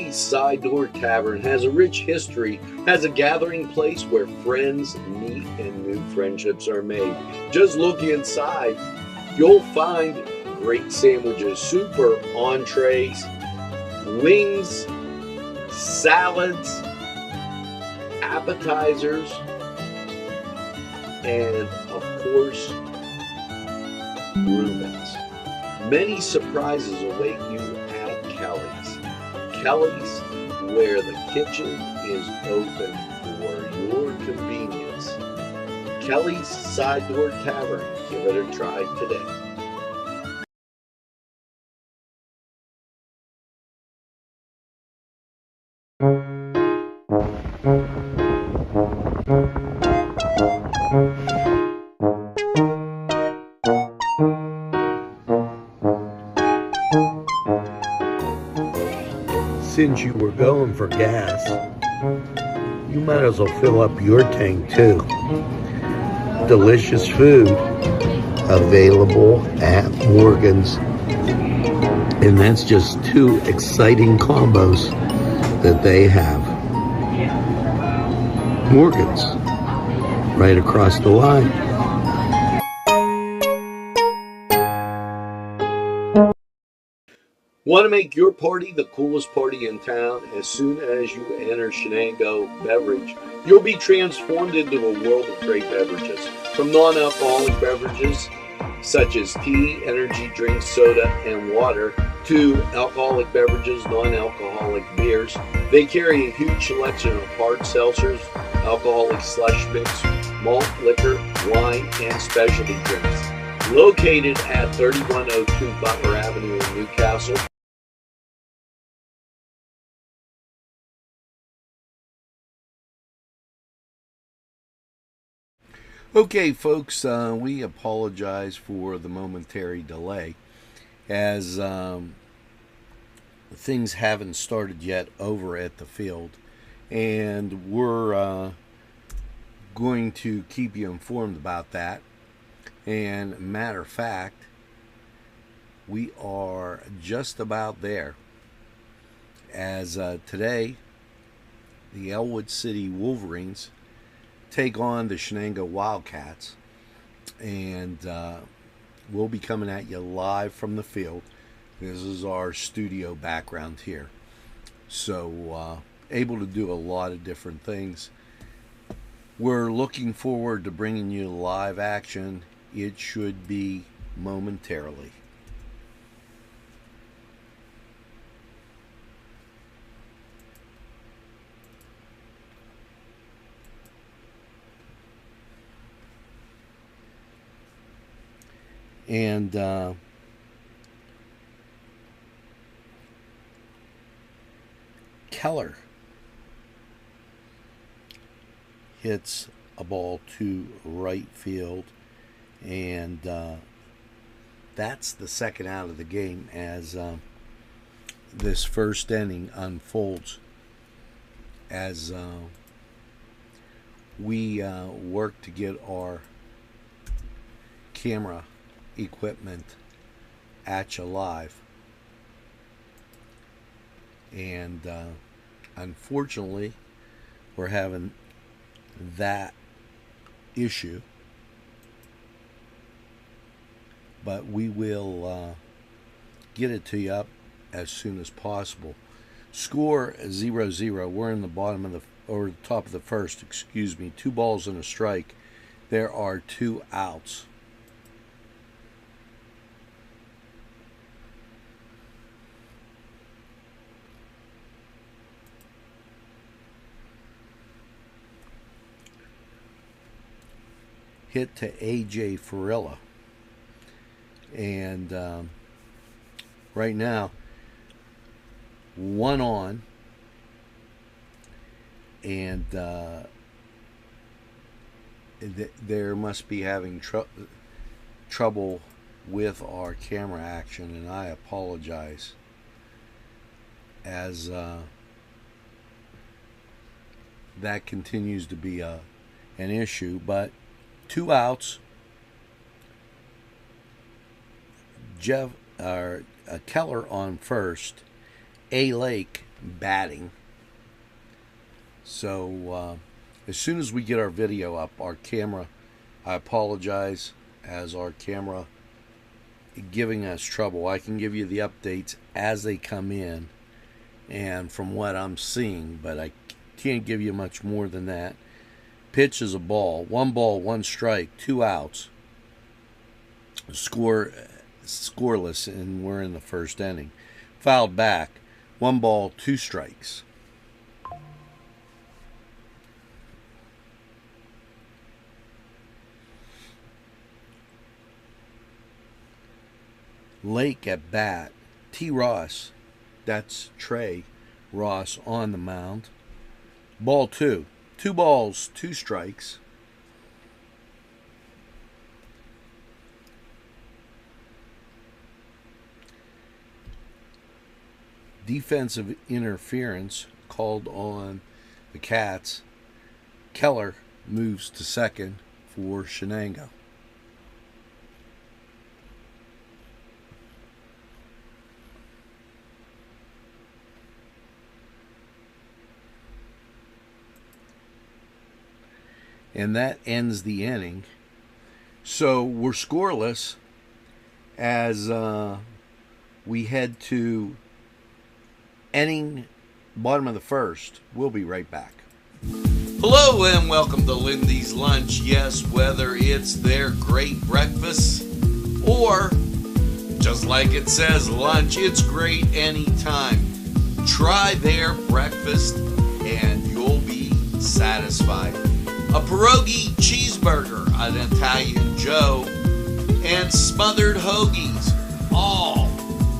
Kelly's Side Door Tavern has a rich history as a gathering place where friends meet and new friendships are made. Just look inside. You'll find great sandwiches, super entrees, wings, salads, appetizers, and of course, Rubens. Many surprises await you at Kelly's. Kelly's, where the kitchen is open for your convenience. Kelly's Side Door Tavern. Give it a try today. Since you were going for gas, you might as well fill up your tank too. Delicious food available at Morgan's. And that's just two exciting combos that they have. Morgan's, right across the line. Want to make your party the coolest party in town? As soon as you enter Shenango Beverage, you'll be transformed into a world of great beverages. From non-alcoholic beverages such as tea, energy drinks, soda, and water, to alcoholic beverages, non-alcoholic beers. They carry a huge selection of hard seltzers, alcoholic slush mix, malt liquor, wine, and specialty drinks. Located at 3102 Butler Avenue in Newcastle. Okay, folks, we apologize for the momentary delay as things haven't started yet over at the field, and we're going to keep you informed about that. And matter of fact, we are just about there as today the Elwood City Wolverines take on the Shenango Wildcats, and we'll be coming at you live from the field. This is our studio background here, so able to do a lot of different things. We're looking forward to bringing you live action. It should be momentarily. And Keller hits a ball to right field, and that's the second out of the game as this first inning unfolds, as we work to get our camera equipment at you live. And unfortunately, we're having that issue, but we will get it to you up as soon as possible. Score 0-0. We're in the bottom of the top of the first, excuse me. 2 balls and a strike. There are 2 outs. Hit to A.J. Farilla, and right now 1 on, and there must be having trouble with our camera action, and I apologize as that continues to be an issue. But 2 outs. Keller on first. A. Lake batting. So as soon as we get our video up, our camera, I apologize, as our camera giving us trouble. I can give you the updates as they come in and from what I'm seeing, but I can't give you much more than that. Pitch is a ball, 1 strike, 2 outs, scoreless, and we're in the first inning. Fouled back, 1 ball, 2 strikes. Lake at bat. T. Ross, that's Trey Ross on the mound. Ball 2. 2 balls, 2 strikes. Defensive interference called on the Cats. Keller moves to second for Shenango. And that ends the inning. So we're scoreless as we head to inning bottom of the first. We'll be right back. Hello and welcome to Lindy's Lunch. Yes, whether it's their great breakfast or just like it says lunch, it's great anytime. Try their breakfast and you'll be satisfied. A pierogi cheeseburger, an Italian Joe, and smothered hoagies. All.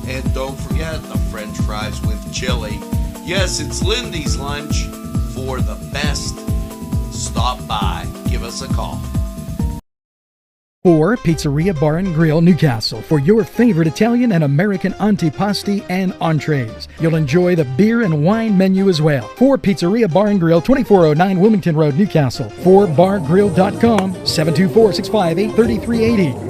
And don't forget the French fries with chili. Yes, it's Lindy's Lunch. For the best, stop by. Give us a call. Or Pizzeria Bar and Grill Newcastle for your favorite Italian and American antipasti and entrees. You'll enjoy the beer and wine menu as well. For Pizzeria Bar and Grill, 2409 Wilmington Road, Newcastle. 4bargrill.com, 724-658-3380.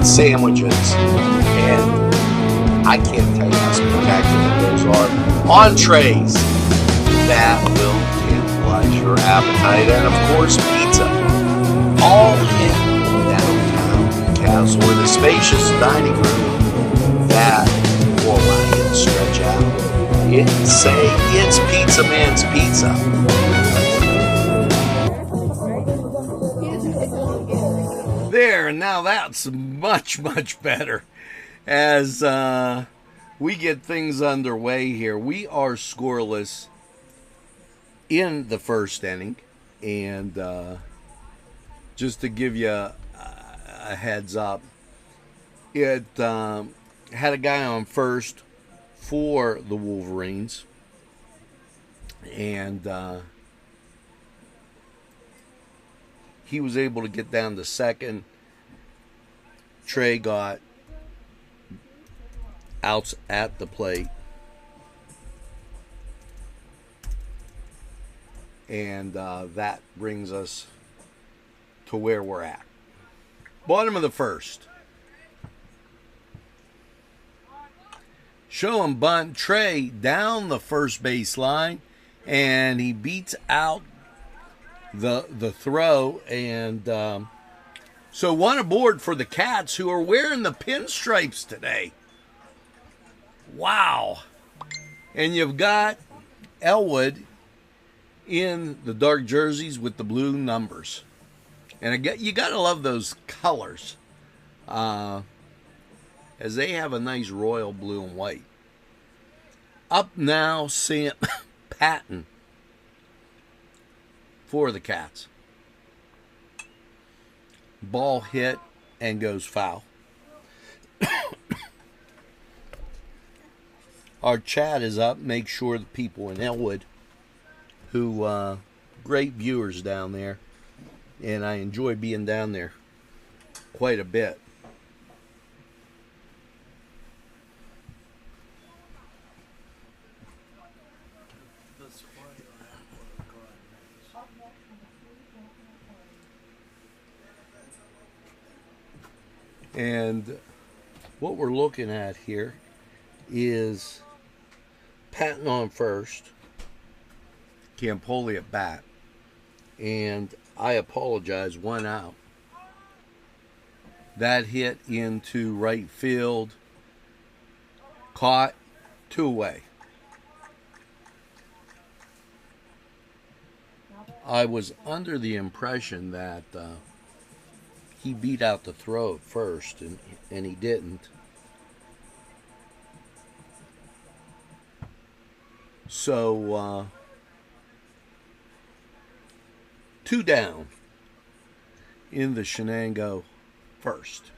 Sandwiches, and I can't tell you how spectacular those are. Entrees that will tantalize your appetite, and of course pizza, all in downtown Newcastle with a spacious dining room that will allow you to stretch out and say it's Pizza Man's Pizza. There, now that's much better as we get things underway here. We are scoreless in the first inning, and just to give you a heads up, it had a guy on first for the Wolverines, and he was able to get down to second. Trey got outs at the plate. And that brings us to where we're at. Bottom of the first. Show and bunt. Trey down the first base line. And he beats out the throw, and so one aboard for the Cats, who are wearing the pinstripes today. Wow. And you've got ELLWOOD in the dark jerseys with the blue numbers, and you got to love those colors, as they have a nice royal blue and white. Up now, Sam Patton for the Cats. Ball hit and goes foul. Our chat is up. Make sure the people in Elwood, who great viewers down there, and I enjoy being down there quite a bit. And what we're looking at here is Patton on first, Campoli at bat, and I apologize, 1 out. That hit into right field, caught, 2 away. I was under the impression that he beat out the throw at first, and he didn't. So, 2 down in the Shenango first.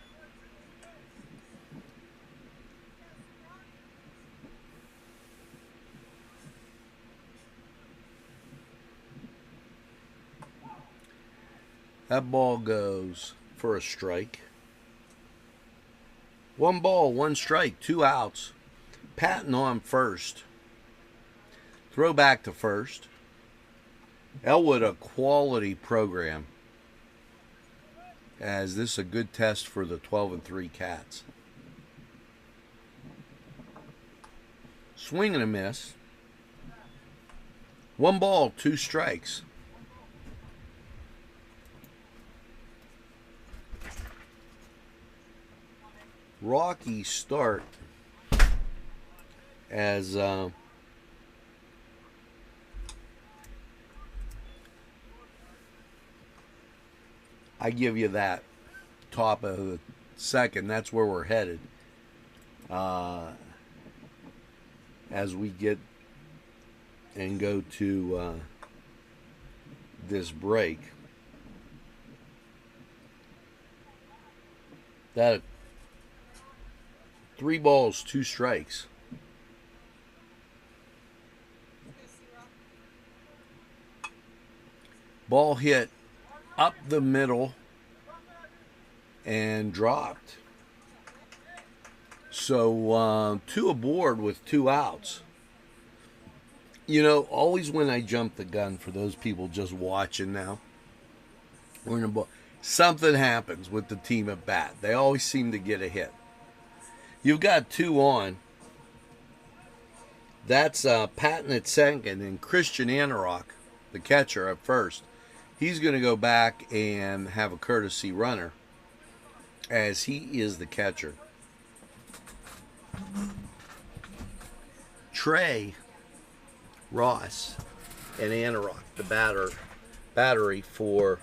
That ball goes for a strike. 1 ball, 1 strike, 2 outs. Patton on first. Throw back to first. Elwood, a quality program, as this is a good test for the 12-3 Cats. Swing and a miss. 1 ball, 2 strikes. Rocky start as I give you that top of the second. That's where we're headed as we get and go to this break. That 3 balls, 2 strikes. Ball hit up the middle and dropped. So 2 aboard with 2 outs. You know, always when I jump the gun, for those people just watching now, we're in a ball, something happens with the team at bat. They always seem to get a hit. You've got 2 on. That's Patton at second and Christian Anarok, the catcher, at first. He's going to go back and have a courtesy runner, as he is the catcher. Trey, Ross, and Anarok, the battery for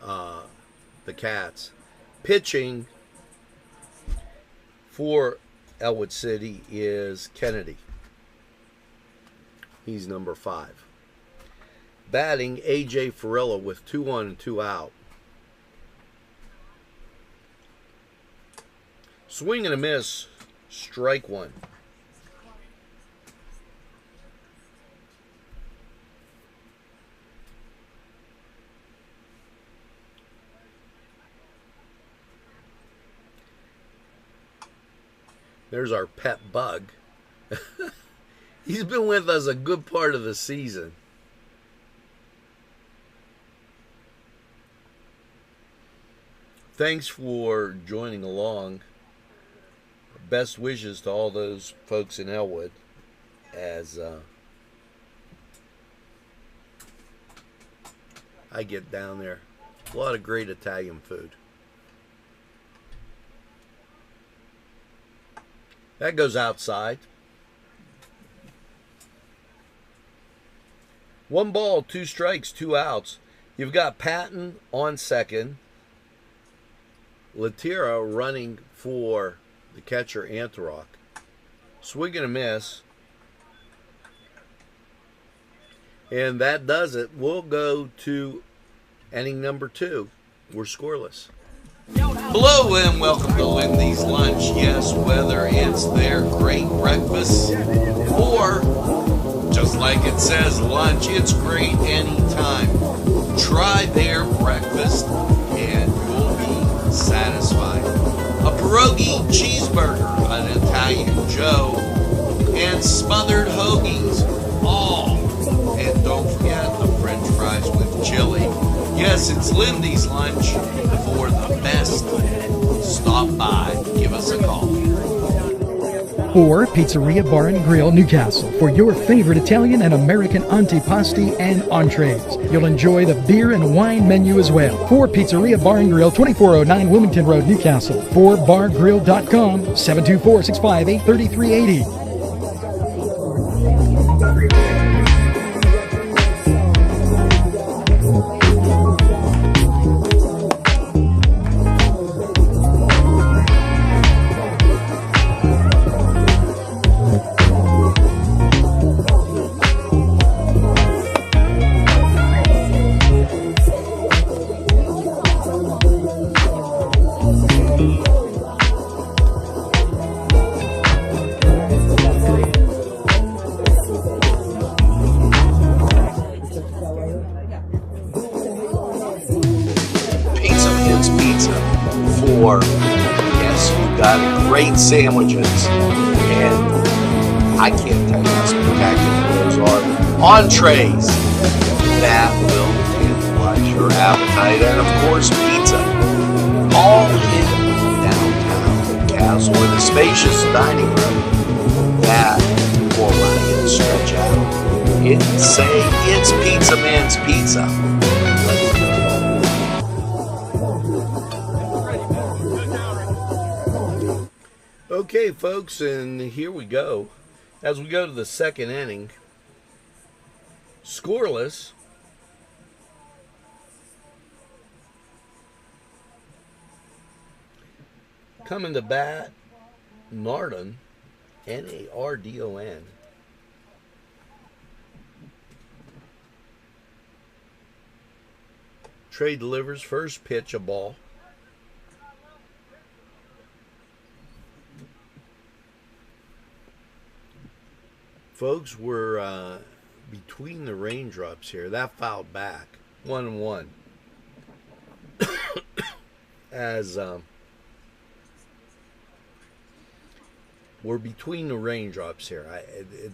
the Cats. Pitching for Elwood City is Kennedy. He's number 5. Batting, A.J. Farilla with 2 on and 2 out. Swing and a miss, strike 1. There's our pet bug. He's been with us a good part of the season. Thanks for joining along. Best wishes to all those folks in Elwood as I get down there. A lot of great Italian food. That goes outside. 1 ball, 2 strikes, 2 outs. You've got Patton on second. Latira running for the catcher, Antarok. Swing and a miss. And that does it. We'll go to inning number 2. We're scoreless. Hello and welcome to Lindy's Lunch. Yes, whether it's their great breakfast or, just like it says, lunch, it's great anytime. Try their breakfast and you'll be satisfied. A pierogi cheeseburger, an Italian Joe, and smothered hoagies. And don't forget the French fries with chili. Yes, it's Lindy's Lunch. For the best, stop by. Give us a call. Or Pizzeria Bar and Grill Newcastle for your favorite Italian and American antipasti and entrees. You'll enjoy the beer and wine menu as well. For Pizzeria Bar and Grill, 2409 Wilmington Road, Newcastle. For bargrill.com, 724-658-3380. Yes, you've got great sandwiches, and I can't tell you how spectacular those are. Entrees that will tantalize your appetite, and of course pizza. All in downtown Newcastle in a spacious dining room that will allow you to stretch out and say it's Pizza Man's Pizza. Okay, folks, and here we go. As we go to the second inning, scoreless. Coming to bat, Nardon, Nardon. Trey delivers first pitch, a ball. Folks, we're between the raindrops here. That fouled back. 1-1. As we're between the raindrops here.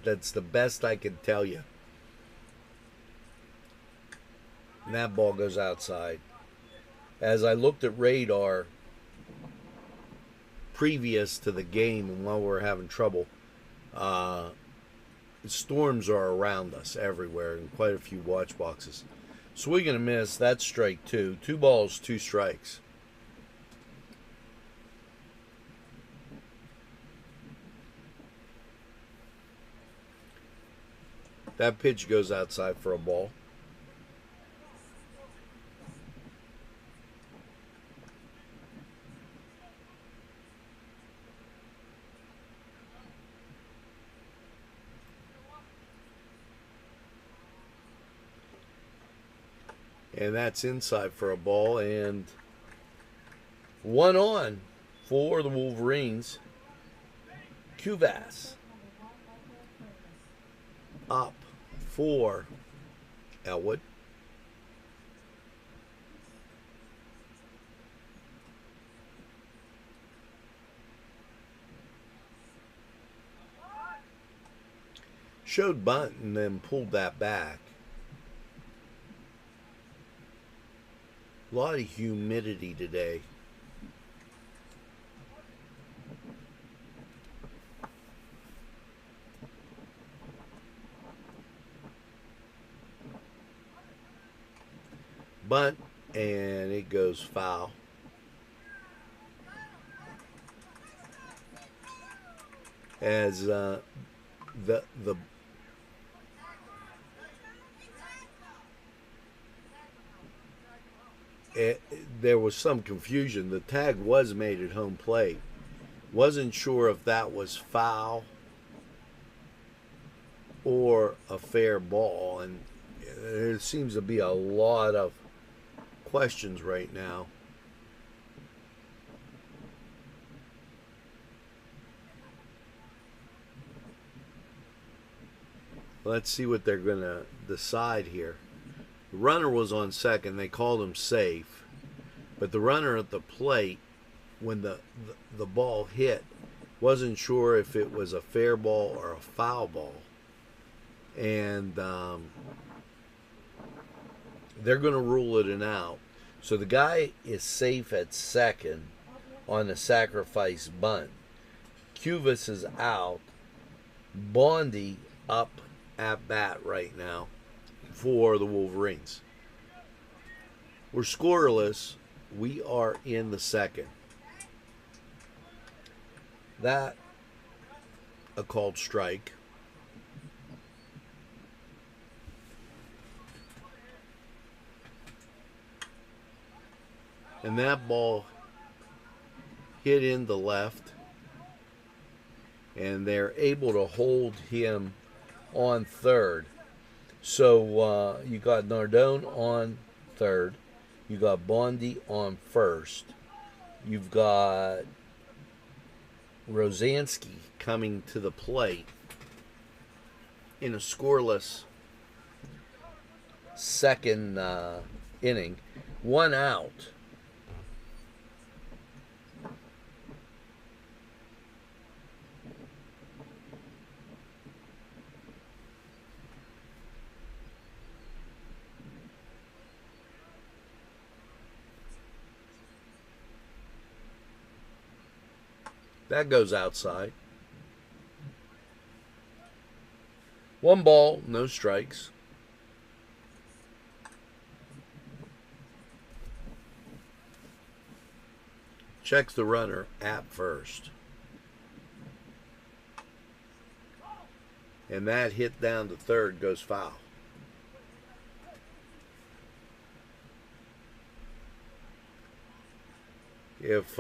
That's the best I can tell you. And that ball goes outside. As I looked at radar previous to the game and while we were having trouble, storms are around us everywhere and quite a few watch boxes. Swing and a miss. That's strike two. 2 balls, 2 strikes. That pitch goes outside for a ball. And that's inside for a ball, and 1 on for the Wolverines. Cuvas up for Elwood. Showed bunt and then pulled that back. A lot of humidity today. Bunt, and it goes foul. As there was some confusion. The tag was made at home plate. Wasn't sure if that was foul or a fair ball, and there seems to be a lot of questions right now. Let's see what they're going to decide here. The runner was on second. They called him safe. But the runner at the plate, when the ball hit, wasn't sure if it was a fair ball or a foul ball. And they're going to rule it an out. So the guy is safe at second on the sacrifice bunt. Cuvas is out. Bondi up at bat right now for the Wolverines. We're scoreless. We are in the second. That a called strike. And that ball hit in the left. And they're able to hold him on third. So you got Nardone on third. You got Bondi on first. You've got Rosansky coming to the plate in a scoreless second inning. One out. That goes outside. One ball, no strikes. Checks the runner at first. And that hit down to third goes foul. If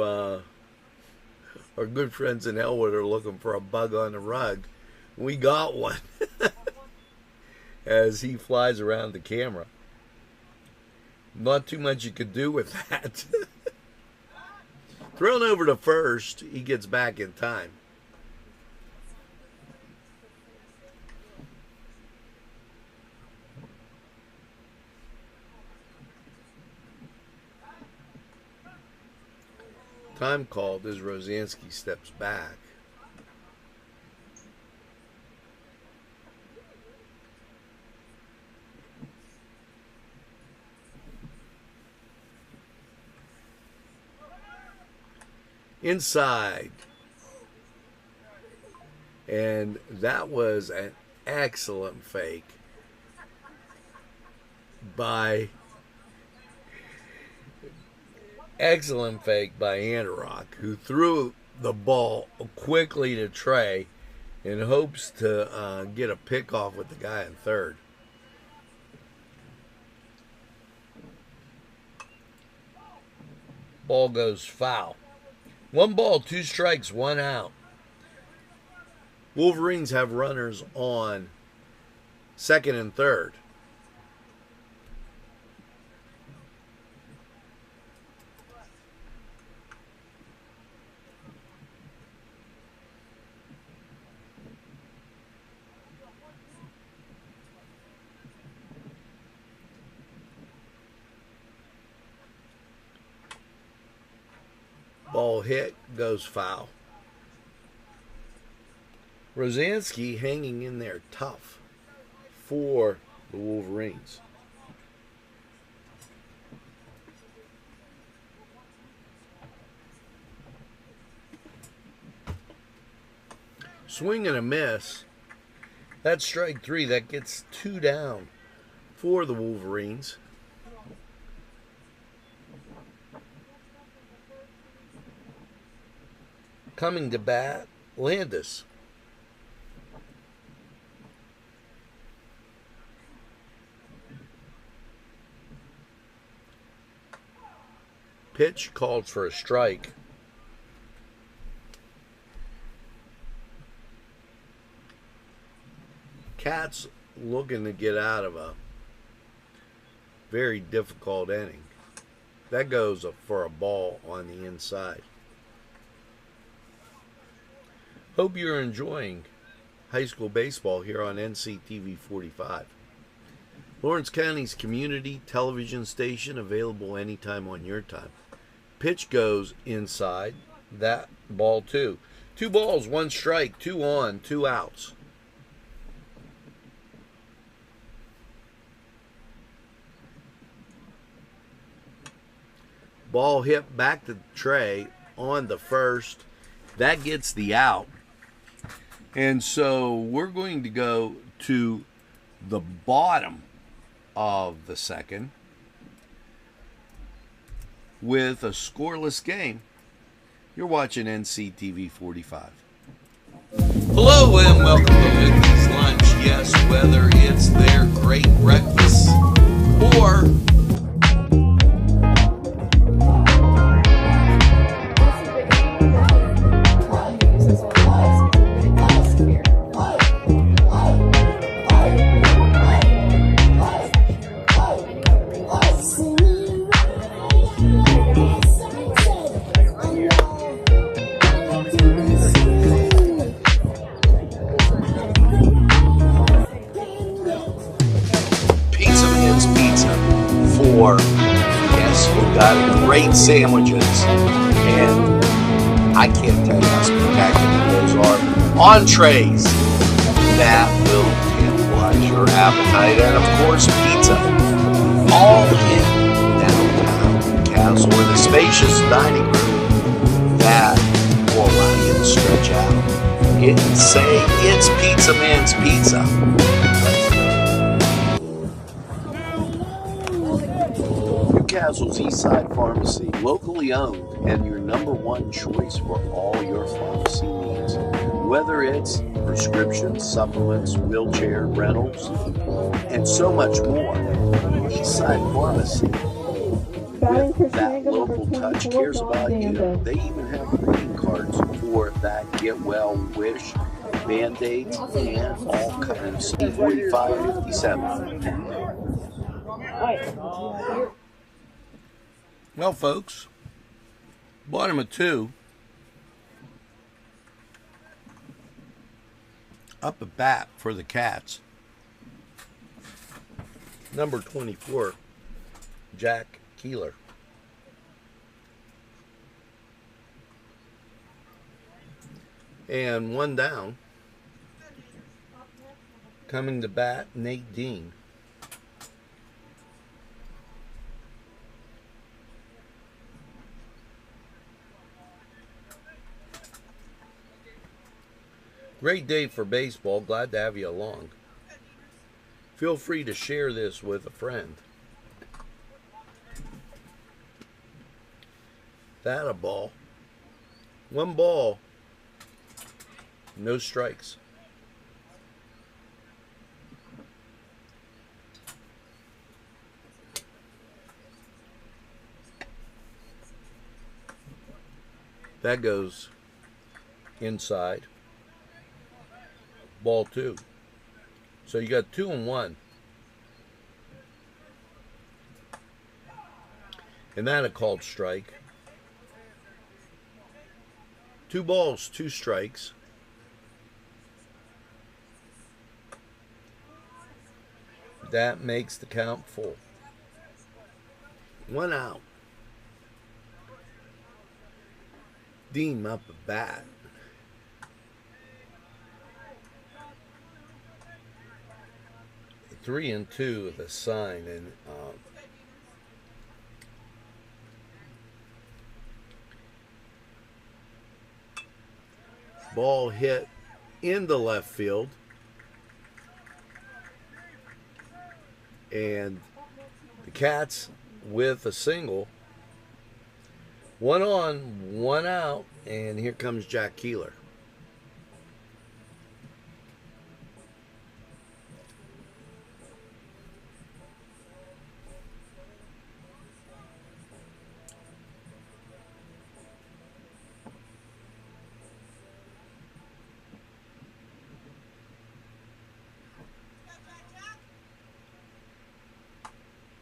our good friends in Elwood are looking for a bug on the rug, we got one. As he flies around the camera. Not too much you could do with that. Thrown over to first, he gets back in time. Time called as Rosansky steps back. Inside. And that was an excellent fake by Anderock, who threw the ball quickly to Trey in hopes to get a pickoff with the guy in third. Ball goes foul. 1 ball, 2 strikes, 1 out. Wolverines have runners on second and third. Ball hit, goes foul. Rosansky hanging in there tough for the Wolverines. Swing and a miss. That's strike 3. That gets 2 down for the Wolverines. Coming to bat, Landis. Pitch called for a strike. Cats looking to get out of a very difficult inning. That goes for a ball on the inside. Hope you're enjoying high school baseball here on NCTV45. Lawrence County's community television station, available anytime on your time. Pitch goes inside. That ball two. 2 balls, 1 strike, 2 on, 2 outs. Ball hit back to Trey on the first. That gets the out. And so we're going to go to the bottom of the second with a scoreless game. You're watching NCTV 45. Hello and welcome to Mickey's Lunch. Yes, whether it's their great breakfast or yes, we've got great sandwiches, and I can't tell you how spectacular those are. Entrees that will tantalize your appetite, and of course pizza, all in downtown Castle with a spacious dining room that will allow you to stretch out and say it's Pizza Man's Pizza. Castle's Eastside Pharmacy, locally owned and your #1 choice for all your pharmacy needs. Whether it's prescriptions, supplements, wheelchair rentals, and so much more. Eastside Pharmacy, with that local touch, cares about you. They even have greeting cards for that get well wish, band-aids, and all kinds. 4557. Well, folks, bottom of 2, up a bat for the Cats. Number 24, Jack Keeler. And 1 down, coming to bat, Nate Dean. Great day for baseball. Glad to have you along. Feel free to share this with a friend. That a ball. 1 ball. No strikes. That goes inside. Ball 2. So you got 2 and 1. And that a called strike. 2 balls, 2 strikes. That makes the count full. 1 out. Dean up a bat. Three and 2 with a sign, and ball hit in the left field, and the Cats with a single. 1 on, 1 out, and here comes Jack Keeler.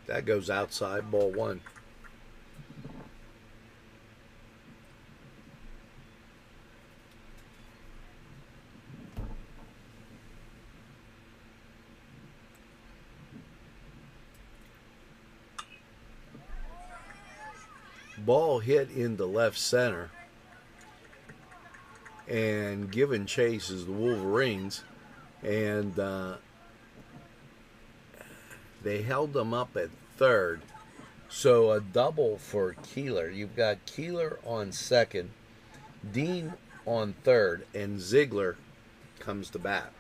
That goes outside, ball 1. Ball hit into left center, and given chase is the Wolverines, and they held them up at third. So a double for Keeler. You've got Keeler on second, Dean on third, and Ziegler comes to bat.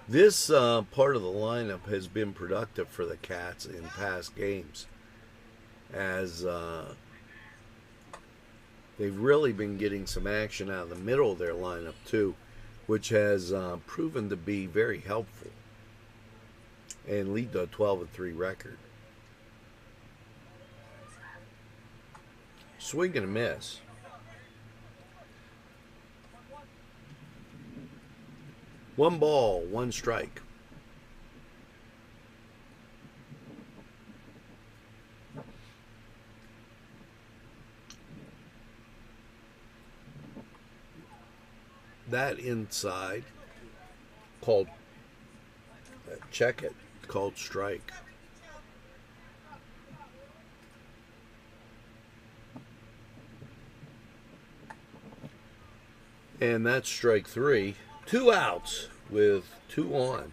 This part of the lineup has been productive for the Cats in past games, as they've really been getting some action out of the middle of their lineup too, which has proven to be very helpful and lead to a 12-3 record. Swing and a miss. One ball, one strike. That inside, called, check it, called strike. And that's strike three. 2 outs with 2 on.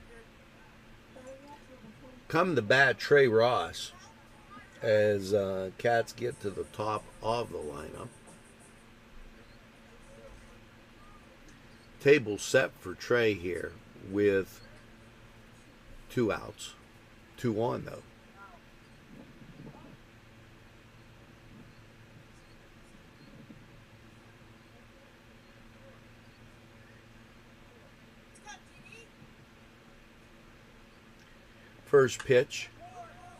Come to bat Trey Ross as Cats get to the top of the lineup. Table set for Trey here with 2 outs. 2 on though. First pitch,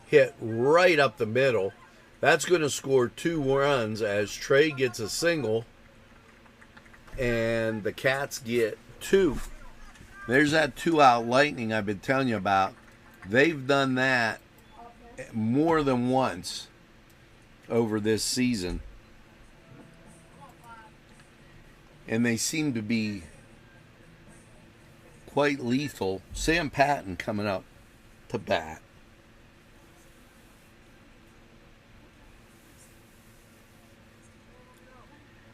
hit right up the middle. That's going to score 2 runs as Trey gets a single and the Cats get 2. There's that 2-out lightning I've been telling you about. They've done that more than once over this season, and they seem to be quite lethal. Sam Patton coming up to bat.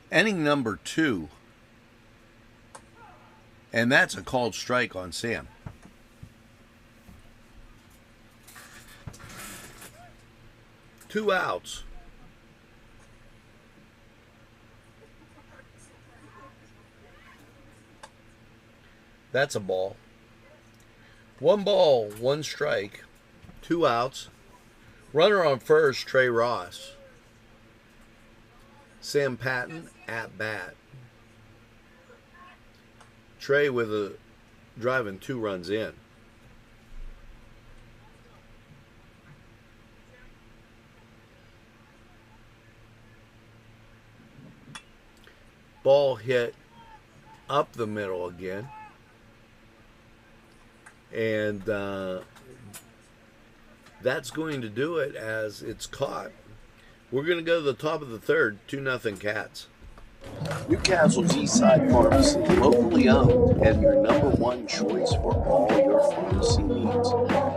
Inning number 2. And that's a called strike on Sam. Two outs. That's a ball. 1 ball, 1 strike, 2 outs. Runner on first, Trey Ross. Sam Patton at bat. Trey with a driving 2 runs in. Ball hit up the middle again. And that's going to do it as it's caught. We're going to go to the top of the third, 2-0 Cats. Newcastle's Eastside Pharmacy, locally owned and your #1 choice for all your pharmacy needs.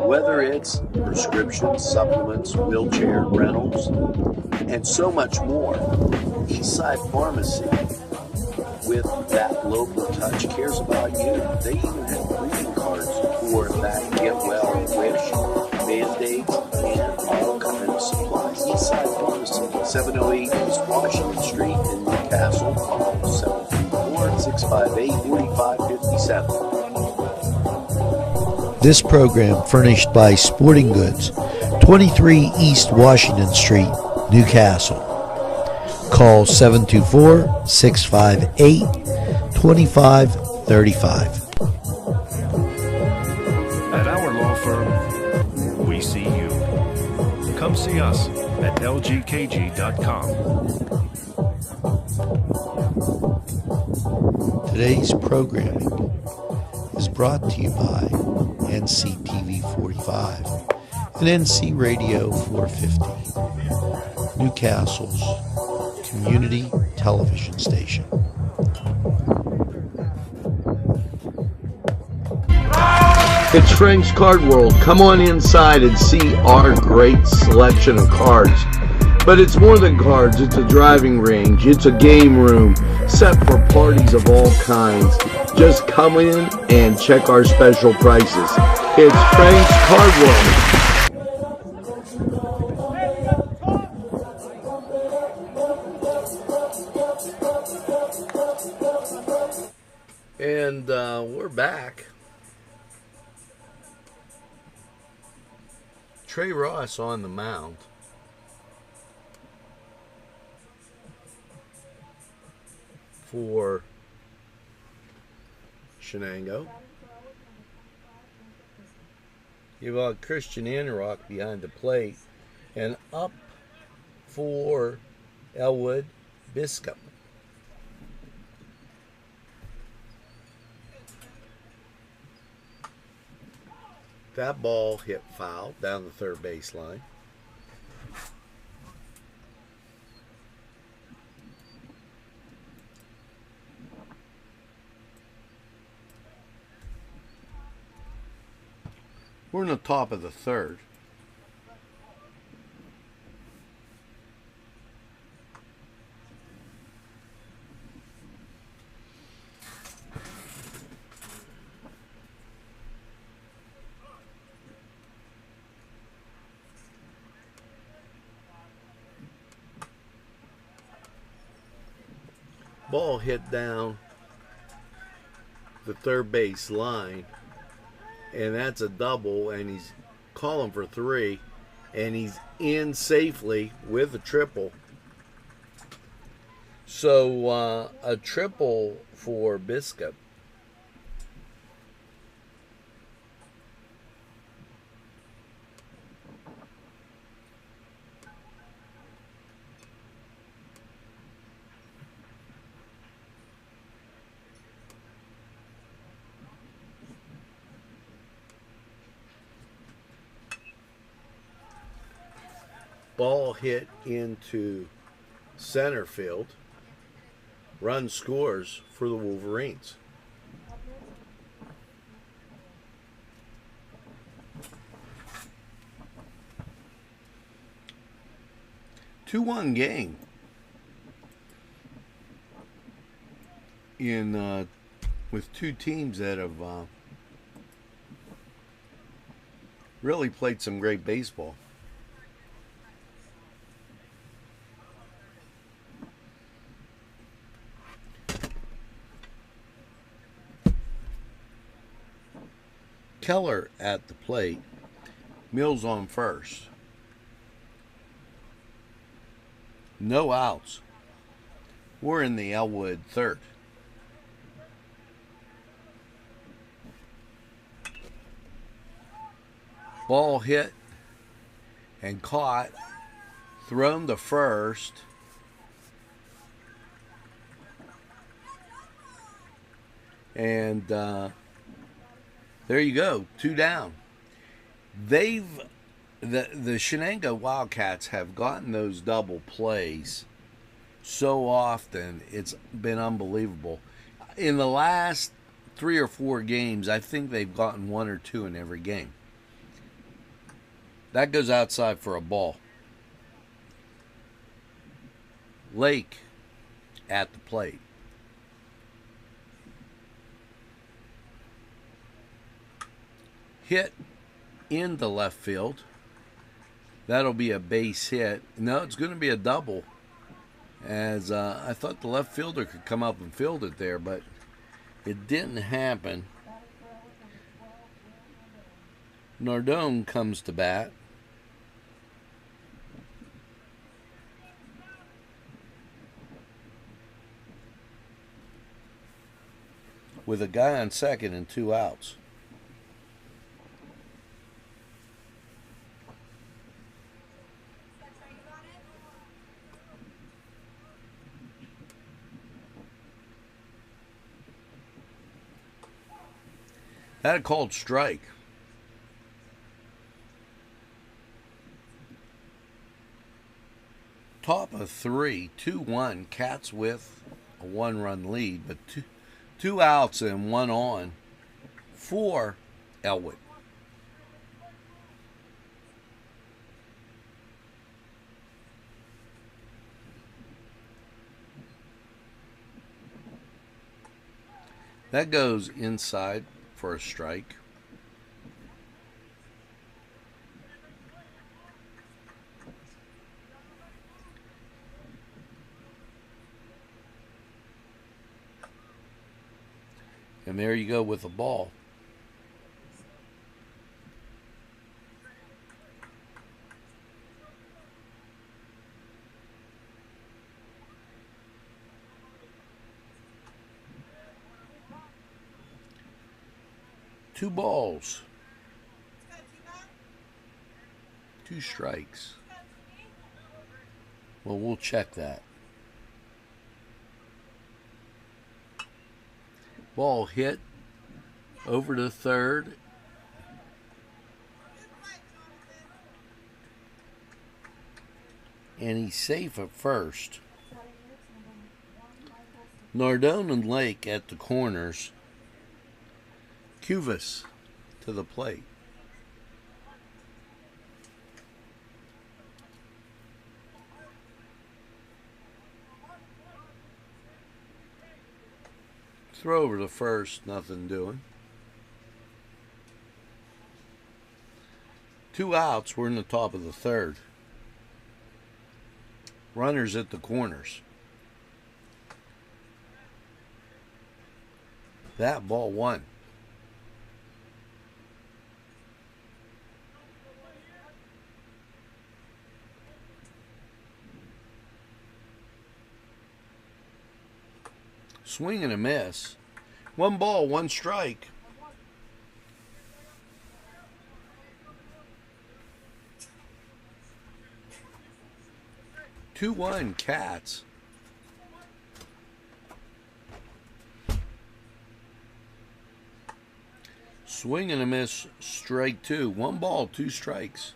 Whether it's prescriptions, supplements, wheelchair rentals, and so much more. Eastside Pharmacy, with that local touch, cares about you. They even have greeting cards for that get well wish, band-aids, and all kinds of supplies. Eastside Pharmacy, 708 East Washington Street in Newcastle. Call 734-658-4557. This program furnished by Sporting Goods, 23 East Washington Street, Newcastle. Call 724-658-2535. At our law firm, we see you. Come see us at lgkg.com. Today's programming is brought to you by NCTV45 and NC Radio 450. Newcastle's community television station. It's Frank's Card World. Come on inside and see our great selection of cards. But it's more than cards. It's a driving range. It's a game room set for parties of all kinds. Just come in and check our special prices. It's Frank's Card World. And we're back. Trey Ross on the mound. For Shenango. You've got Christian Anderock behind the plate. And up for ELLWOOD, Biscup. That ball hit foul down the third baseline. We're in the top of the third. Ball hit down the third base line, and that's a double, and he's calling for three, and he's in safely with a triple. So a triple for Biscup. Ball hit into center field. Run scores for the Wolverines. Two-one game in with two teams that have really played some great baseball. Keller at the plate. Mills on first. No outs. We're in the ELLWOOD third. Ball hit and caught. Thrown to first. And there you go, two down. The Shenango Wildcats have gotten those double plays so often, it's been unbelievable. In the last 3 or 4 games, I think they've gotten 1 or 2 in every game. That goes outside for a ball. Lake at the plate. Hit into left field. That'll be a base hit. No, it's going to be a double, as I thought the left fielder could come up and field it there, but it didn't happen. Nardone comes to bat. With a guy on second and 2 outs. That a called strike. Top of 3, 2-1. Cats with a 1-run lead, but two outs and 1 on for ELLWOOD. That goes inside for a strike. And there you go with the ball. Two balls. 2 strikes. Well, we'll check that. Ball hit over to third. And he's safe at first. Nardone and Lake at the corners. Cuvis to the plate. Throw over to first, nothing doing. 2 outs, we're in the top of the third. Runners at the corners. That ball 1. Swing and a miss. 1 ball, 1 strike. Two one Cats. Swing and a miss, strike 2. 1 ball, 2 strikes.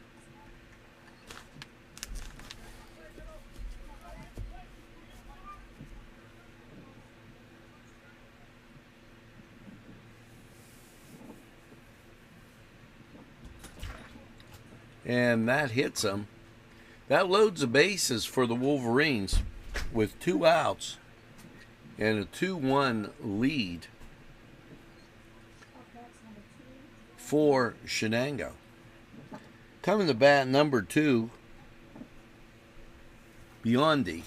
And that hits him. That loads the bases for the Wolverines with 2 outs and a 2-1 lead for Shenango. Coming to bat, number 2, Biondi.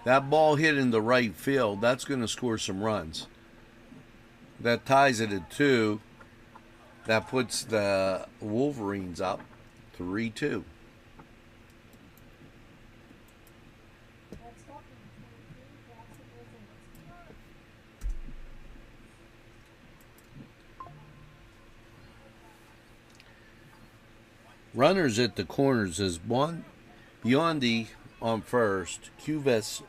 That ball hit in the right field. That's going to score some runs. That ties it at 2. That puts the Wolverines up 3-2. Runners at the corners is Biondi on first, Cuvis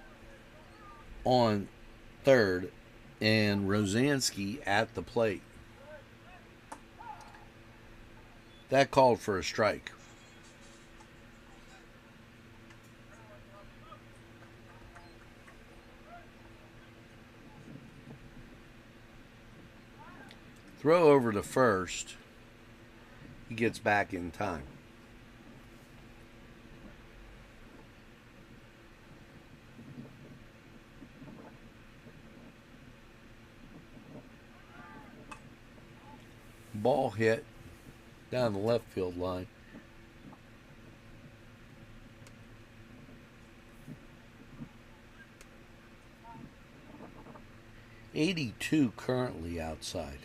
on third, and Rosansky at the plate. That called for a strike. Throw over to first. He gets back in time. Ball hit down the left field line. .82 currently outside.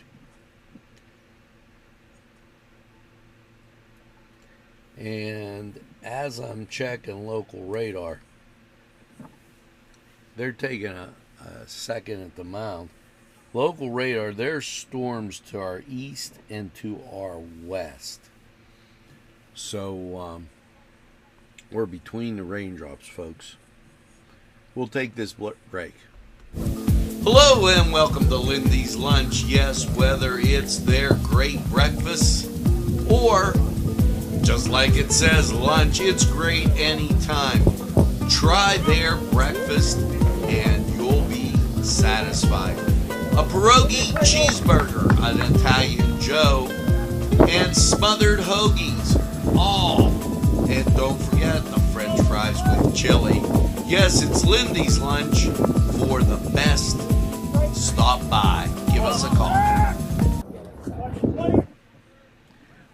And as I'm checking local radar, they're taking a second at the mound. Local radar, there's storms to our east and to our west. So we're between the raindrops, folks. We'll take this break. Hello and welcome to Lindy's Lunch. Yes, whether it's their great breakfast or just like it says lunch, it's great anytime. Try their breakfast and you'll be satisfied. A pierogi cheeseburger, an Italian Joe, and smothered hoagies. All. And don't forget the French fries with chili. Yes, it's Lindy's Lunch. For the best, stop by. Give us a call.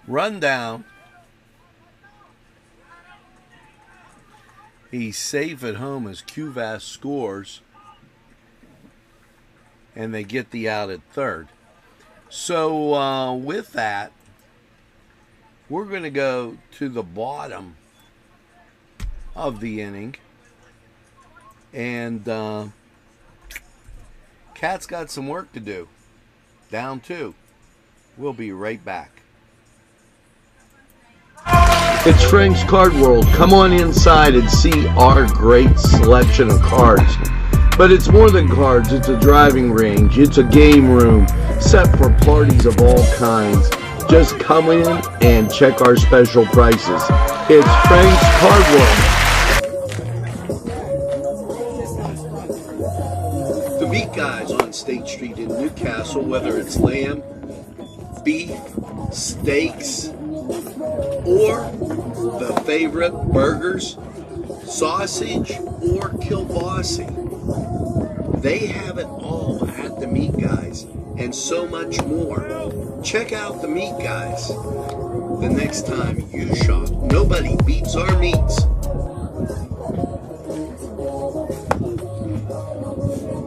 Rundown. He's safe at home as QVAS scores, and they get the out at third. So with that, we're going to go to the bottom of the inning, and Cat's got some work to do. Down 2. We'll be right back. It's Frank's Card World. Come on inside and see our great selection of cards. But it's more than cards. It's a driving range. It's a game room set for parties of all kinds. Just come in and check our special prices. It's Frank's Card World. The meat guys on State Street in Newcastle, whether it's lamb, beef, steaks, or the favorite burgers, sausage, or kielbasa. They have it all at the Meat Guys and so much more. Check out the Meat Guys. The next time you shop, nobody beats our meats.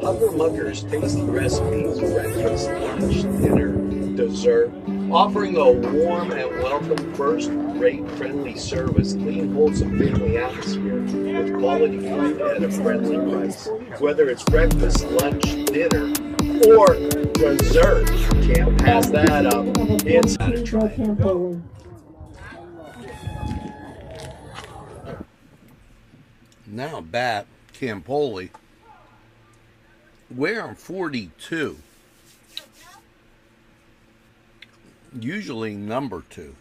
Hugger Mugger's tasty recipes, breakfast, lunch, dinner, dessert, offering a warm and welcome first-rate friendly service, clean, wholesome family atmosphere with quality food at a friendly price. Whether it's breakfast, lunch, dinner, or dessert, can't pass that up. It's how to try it. Now bat Campoli, wearing 42. Usually number 2.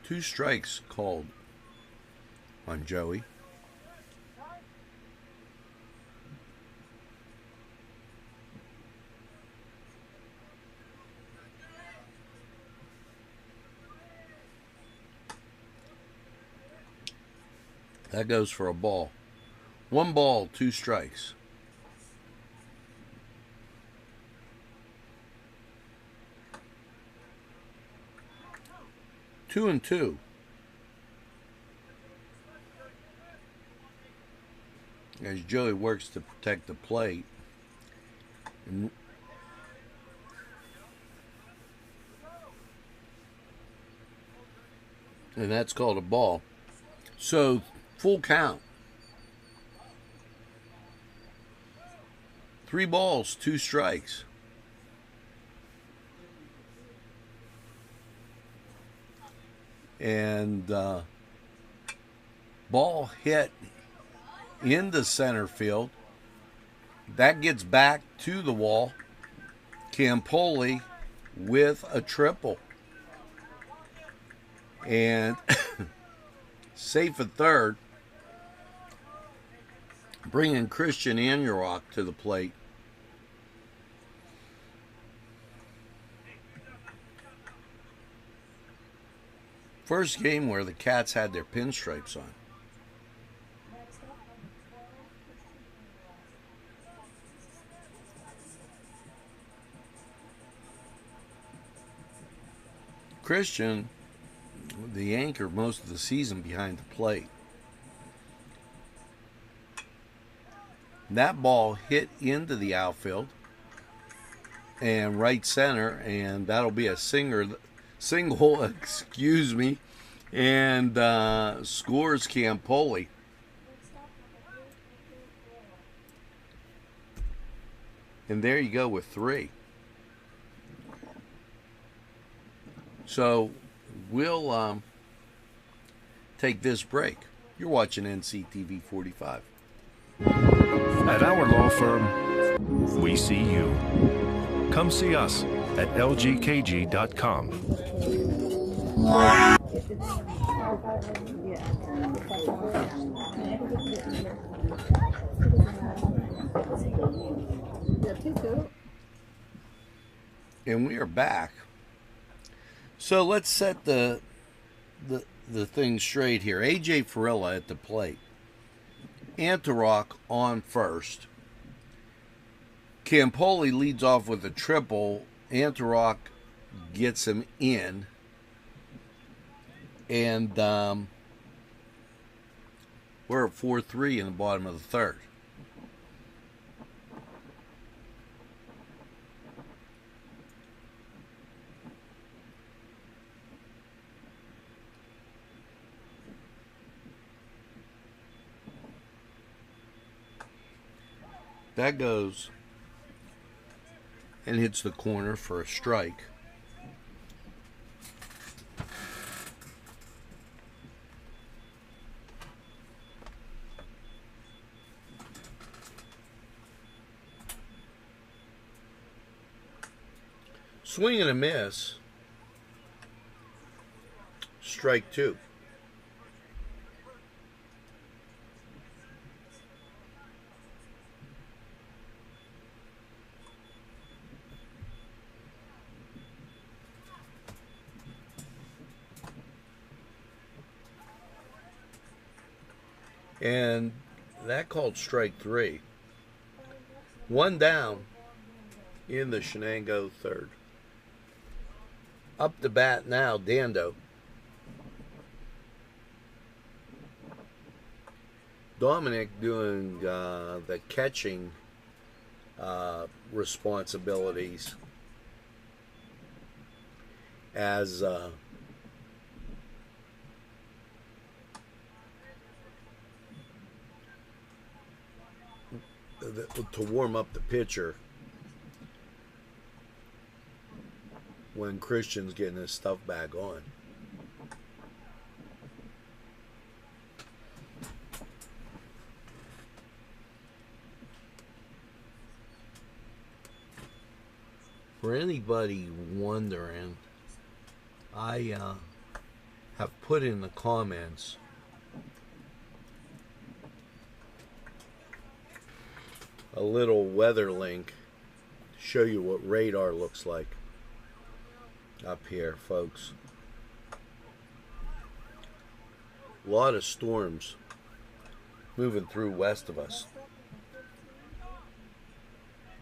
Two strikes called on Joey. That goes for a ball. 1 ball, 2 strikes. Two and 2. As Joey works to protect the plate. And that's called a ball. So, full count. 3 balls, 2 strikes. And ball hit into center field. That gets back to the wall. Campoli with a triple. And safe at third. Bringing Christian Anurok to the plate. First game where the Cats had their pinstripes on. Christian, the anchor most of the season behind the plate. That ball hit into the outfield and right center, and that'll be a single, excuse me, and scores Campoli. And there you go with 3. So we'll take this break. You're watching NCTV45. At our law firm, we see you. Come see us at lgkg.com. And we are back. So let's set the thing straight here. AJ Farilla at the plate. Antarok on first. Campoli leads off with a triple. Antarok gets him in. And we're at 4-3 in the bottom of the third. That goes and hits the corner for a strike. Swing and a miss. Strike two. And that called strike three. One down in the Shenango third. Up to bat now, Dando. Dominic doing the catching responsibilities as to warm up the pitcher when Christian's getting his stuff back on. For anybody wondering, I have put in the comments a little weather link to show you what radar looks like up here, folks. A lot of storms moving through west of us.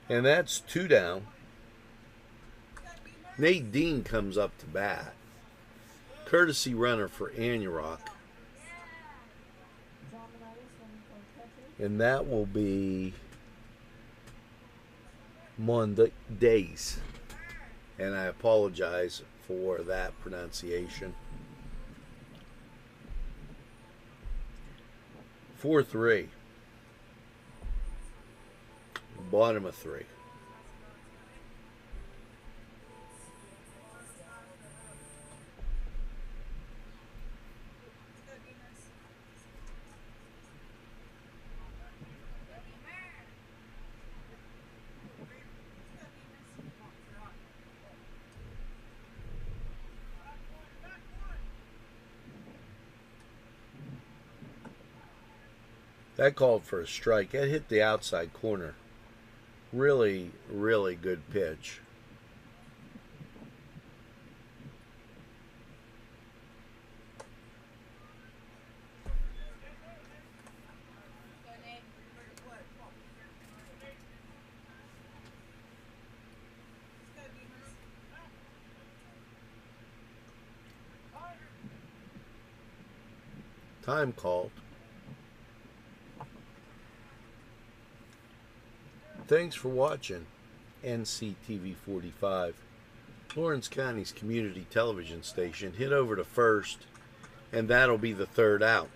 And that's two down. Nate Dean comes up to bat. Courtesy runner for Anurok. And that will be Mondays. And I apologize for that pronunciation. 4-3. Bottom of three. That called for a strike. That hit the outside corner. Really, really good pitch. Time called. Thanks for watching NCTV45, Lawrence County's community television station. Hit over to first, and that'll be the third out.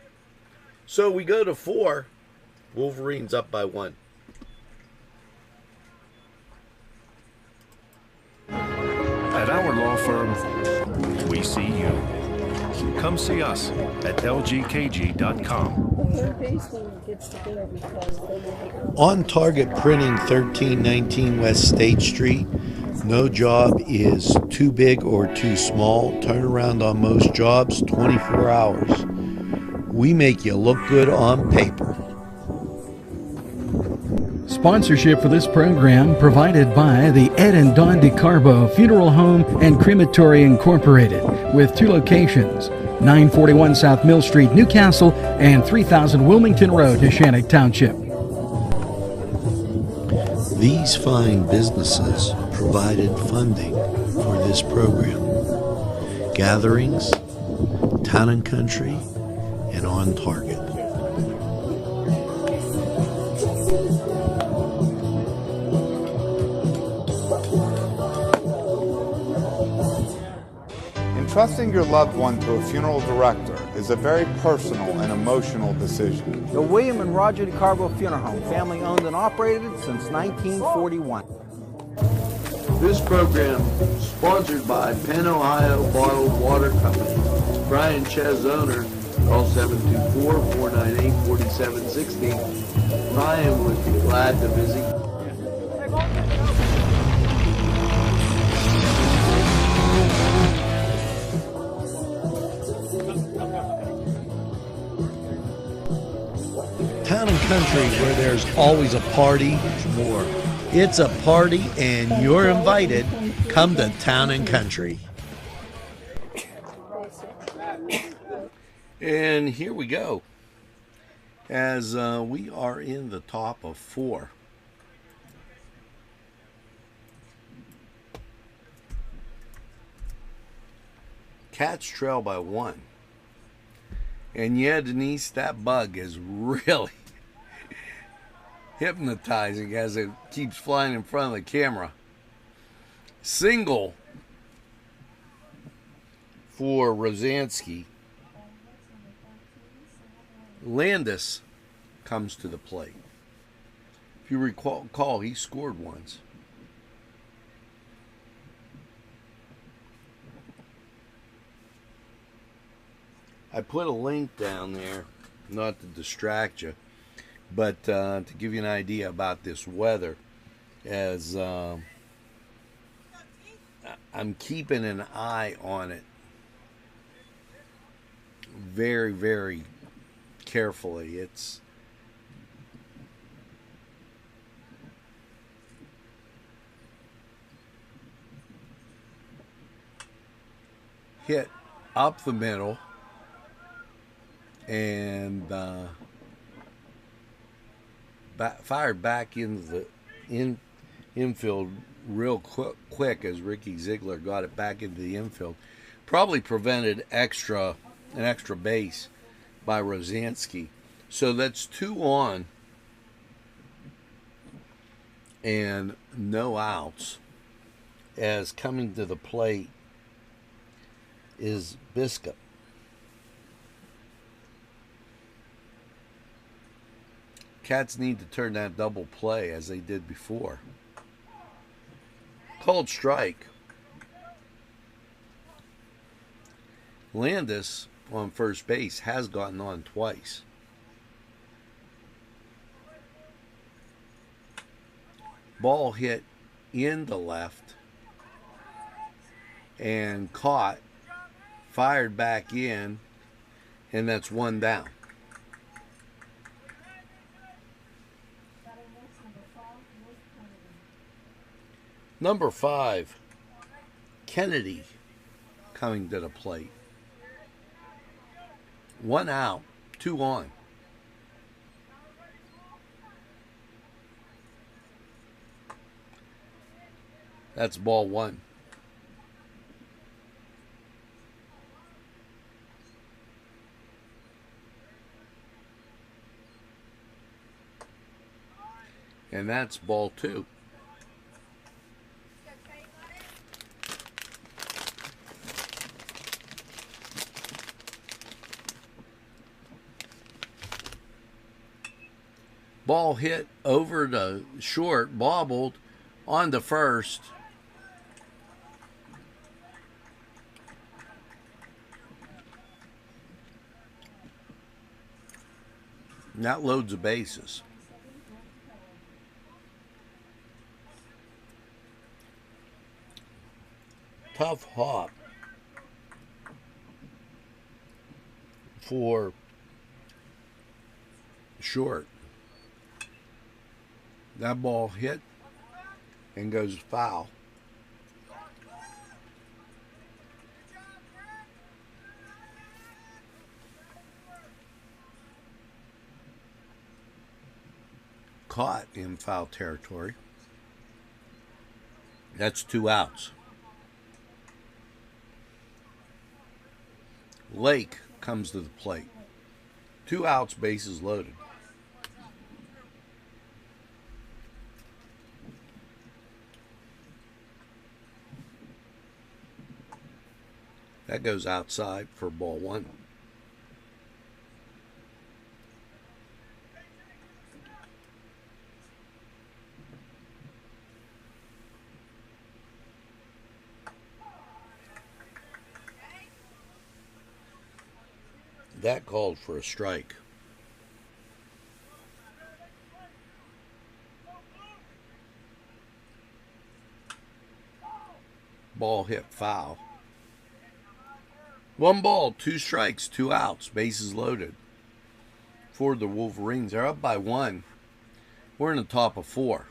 So we go to 4. Wolverines up by 1. At our law firm, we see you. Come see us at lgkg.com. On Target Printing, 1319 West State Street. No job is too big or too small. Turnaround on most jobs, 24 hours. We make you look good on paper. Sponsorship for this program provided by the Ed and Dawn DeCarbo Funeral Home and Crematory Incorporated, with 2 locations, 941 South Mill Street, Newcastle, and 3000 Wilmington Road, Neshannock Township. These fine businesses provided funding for this program. Gatherings, Town and Country, and On Target. Entrusting your loved one to a funeral director is a very personal and emotional decision. The William and Roger DeCarbo Funeral Home, family owned and operated since 1941. This program sponsored by Penn Ohio Bottled Water Company. Brian Ches, owner. Call 724-498-4760. Brian would be glad to visit. Town and Country, where there's always a party, more. It's a party and you're invited. Come to Town and Country. And here we go, as we are in the top of 4. Cats trail by 1. And yeah, Denise, that bug is really hypnotizing as it keeps flying in front of the camera. Single for Rosansky. Landis comes to the plate. If you recall, he scored once. I put a link down there, not to distract you, but to give you an idea about this weather, as I'm keeping an eye on it very, very carefully. It's hit up the middle and fired back into the infield real quick as Ricky Ziegler got it back into the infield. Probably prevented an extra base by Rosansky. So that's 2 on and no outs, as coming to the plate is Biscup. Cats need to turn that double play as they did before. Cold strike. Landis on first base has gotten on twice. Ball hit into left and caught, fired back in, and that's 1 down. Number 5, Kennedy coming to the plate. 1 out, 2 on. That's ball 1. And that's ball 2. Ball hit over to short, bobbled on to first. And that loads the bases. Tough hop for short. That ball hit and goes foul. Caught in foul territory. That's 2 outs. Lake comes to the plate. 2 outs, bases loaded. That goes outside for ball 1. That called for a strike. Ball hit foul. 1 ball, 2 strikes, 2 outs, bases loaded. For the Wolverines, they're up by 1. We're in the top of 4.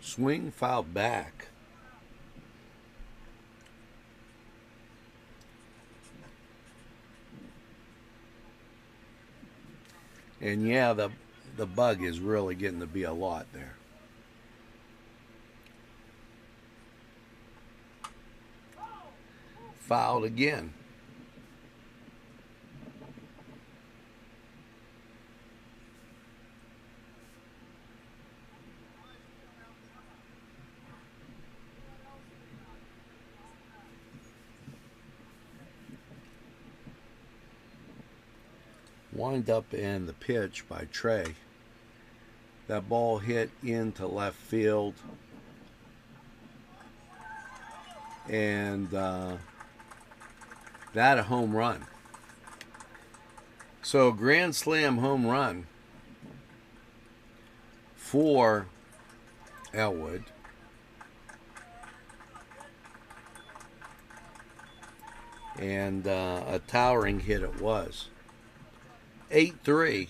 Swing, foul back. And yeah, the bug is really getting to be a lot there. Fouled again. Wind up in the pitch by Trey. That ball hit into left field. And that a home run. So grand slam home run for ELLWOOD. And a towering hit it was. 8-3.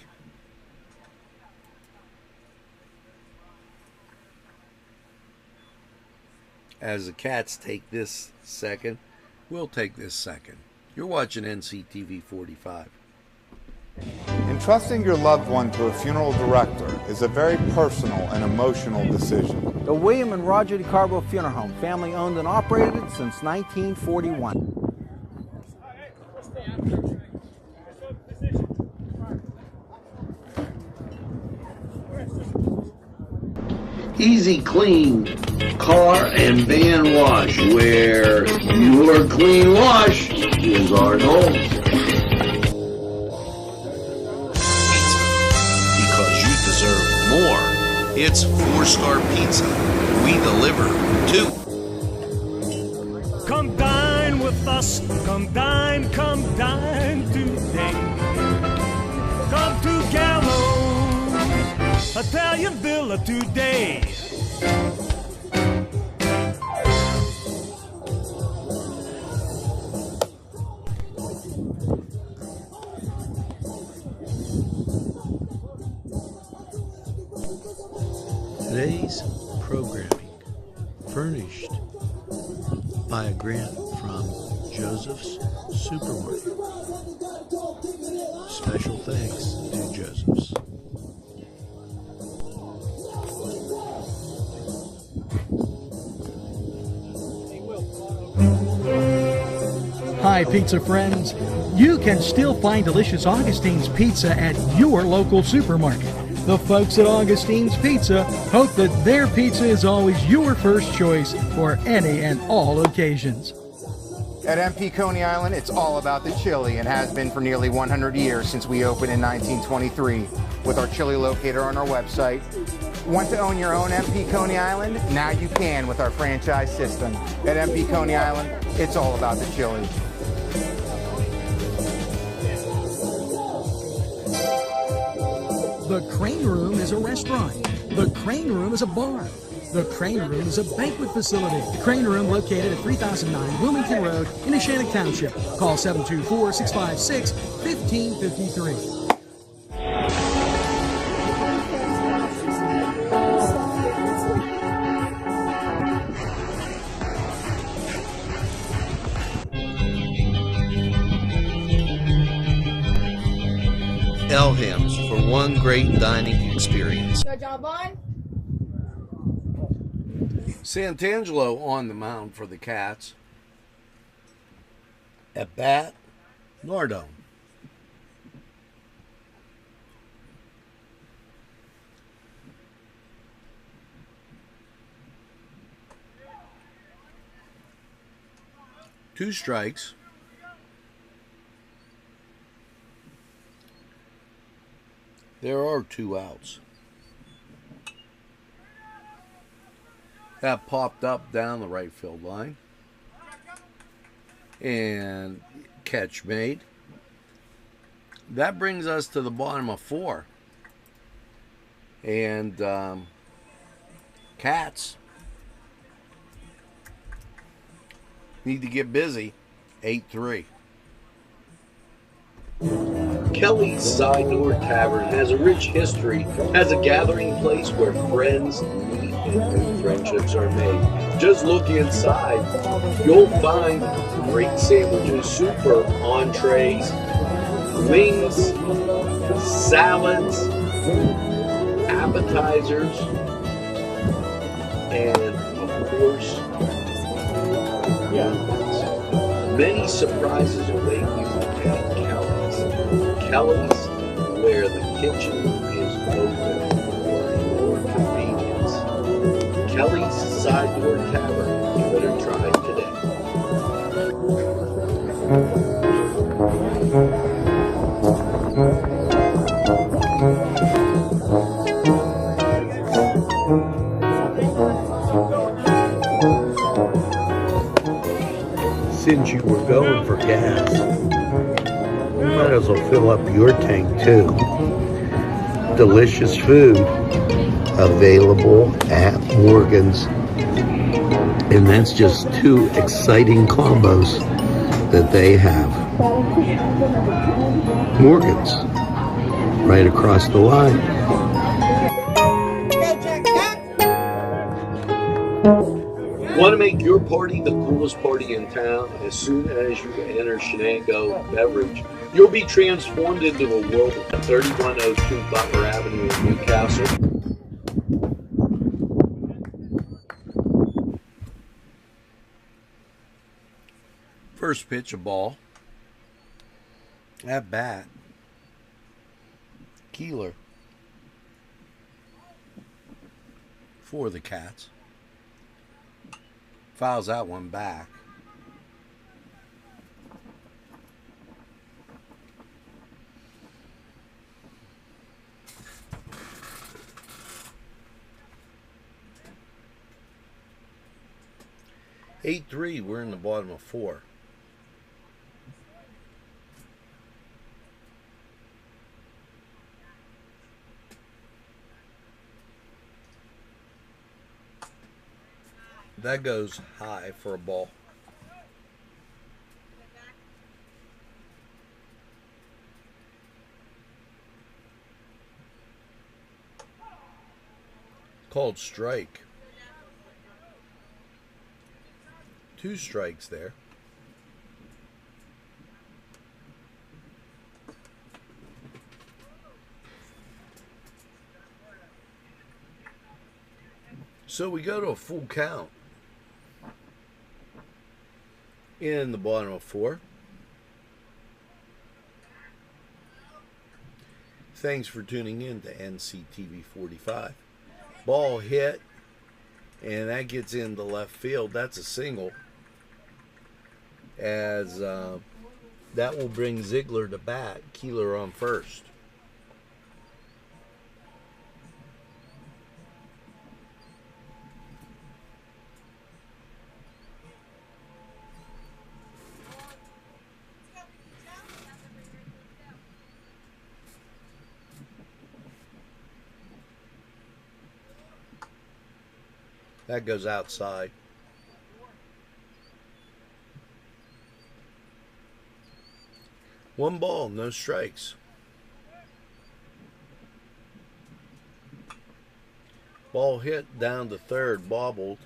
As the Cats take this second, we'll take this second. You're watching NCTV45. Entrusting your loved one to a funeral director is a very personal and emotional decision. The William and Roger DeCarbo Funeral Home, family owned and operated since 1941. Easy Clean Car and Van Wash, where your clean wash is our goal. Because you deserve more. It's 4-star pizza. We deliver too. Come dine with us. Come dine today. Come to Gallows Italian Villa today. Today's programming furnished by a grant from Joseph's Supermarket. Special thanks to Joseph's. Hi, pizza friends. You can still find delicious Augustine's pizza at your local supermarket. The folks at Augustine's Pizza hope that their pizza is always your first choice for any and all occasions. At MP Coney Island, it's all about the chili and has been for nearly 100 years since we opened in 1923 with our chili locator on our website. Want to own your own MP Coney Island? Now you can with our franchise system. At MP Coney Island, it's all about the chili. The Crane Room is a restaurant. The Crane Room is a bar. The Crane Room is a banquet facility. The Crane Room located at 3009 Wilmington Road in Neshannock Township. Call 724-656-1553. Elham's for one great dining experience. John Bond. Santangelo on the mound for the Cats. At bat, Nardone. Two strikes. There are two outs. That popped up down the right field line. And catch made. That brings us to the bottom of 4. And Cats need to get busy. 8-3. Kelly's Side Door Tavern has a rich history as a gathering place where friends meet and new friendships are made. Just look inside. You'll find great sandwiches, super entrees, wings, salads, appetizers, and of course, many surprises await you at Kelly's. Kelly's, where the kitchen is open for your convenience. Kelly's Side Door Tavern. You better try it today. Since you were going for gas, you might as well fill up your tank too. Delicious food available at Morgan's. And that's just 2 exciting combos that they have. Morgan's, right across the line. Want to make your party the coolest party in town? As soon as you enter Shenango Beverage, you'll be transformed into a world at 3102 Butler Avenue in Newcastle. First pitch, a ball. At bat, Keeler for the Cats. Fouls that one back. Eight 3. We're in the bottom of 4. That goes high for a ball. Called strike. 2 strikes there. So we go to a full count in the bottom of 4. Thanks for tuning in to NCTV45. Ball hit, and that gets into left field. That's a single, as that will bring Ziegler to bat. Keeler on first. That goes outside. One ball, no strikes. Ball hit down to third, bobbled,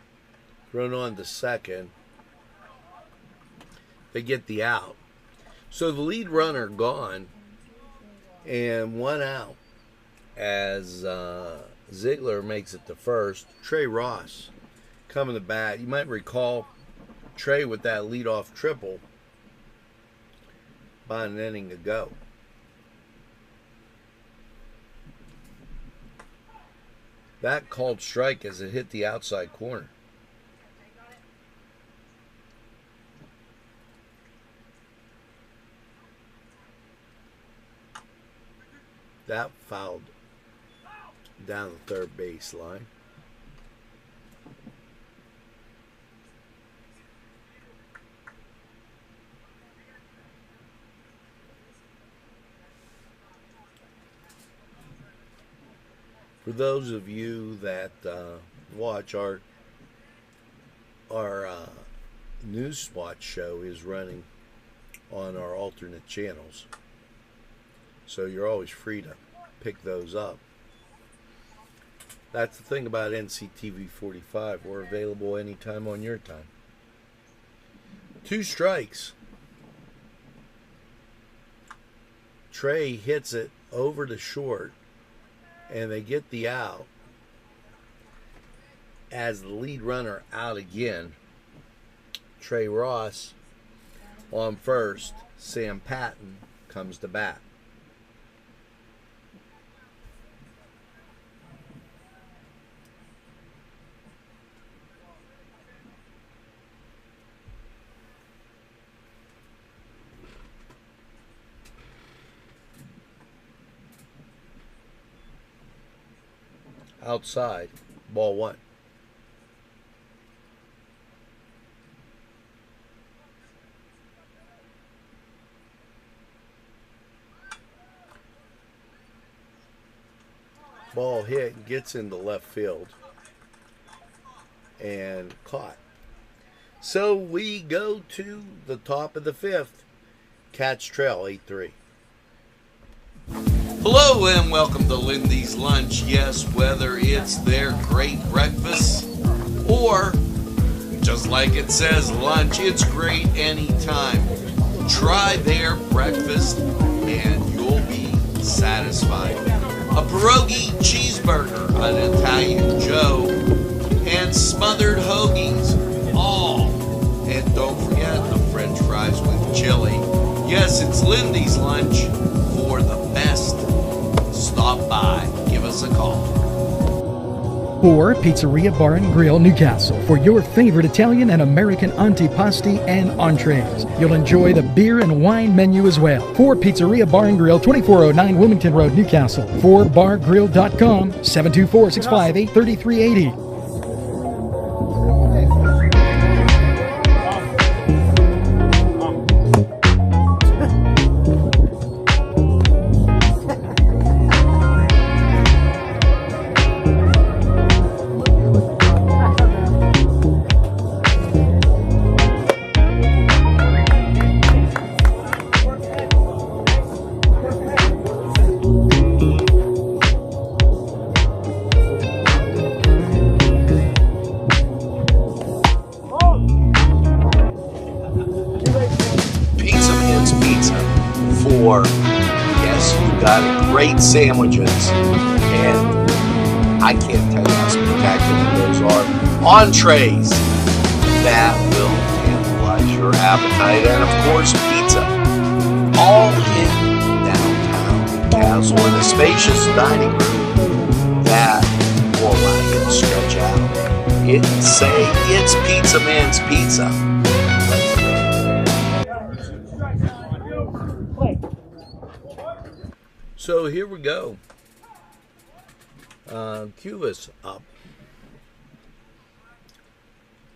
thrown on to second. They get the out. So the lead runner gone and one out as Ziegler makes it to first. Trey Ross coming to bat. You might recall Trey with that leadoff triple about an inning ago. That called strike as it hit the outside corner. That fouled down the third baseline. For those of you that watch our News Watch show is running on our alternate channels, so you're always free to pick those up. That's the thing about NCTV45. We're available anytime on your time. 2 strikes. Trey hits it over to short, and they get the out. As the lead runner out again, Trey Ross on first. Sam Patton comes to bat. Outside, ball 1. Ball hit, gets into left field, and caught. So we go to the top of the 5th. Cats trail 8-3. Hello and welcome to Lindy's Lunch. Yes, whether it's their great breakfast or, just like it says, lunch, it's great anytime. Try their breakfast and you'll be satisfied. A pierogi cheeseburger, an Italian Joe, and smothered hoagies, all. And don't forget the French fries with chili. Yes, it's Lindy's Lunch. For the best, stop by, give us a call. Or Pizzeria Bar and Grill Newcastle for your favorite Italian and American antipasti and entrees. You'll enjoy the beer and wine menu as well. For Pizzeria Bar and Grill, 2409 Wilmington Road, Newcastle. For bargrill.com, 724-658-3380. Yes, you got great sandwiches, and I can't tell you how spectacular those are. Entrees that will tantalize your appetite, and of course pizza, all in downtown Newcastle. Newcastle in a spacious dining room that will allow you to stretch out. It's Pizza Man's Pizza. So here we go. Cubas up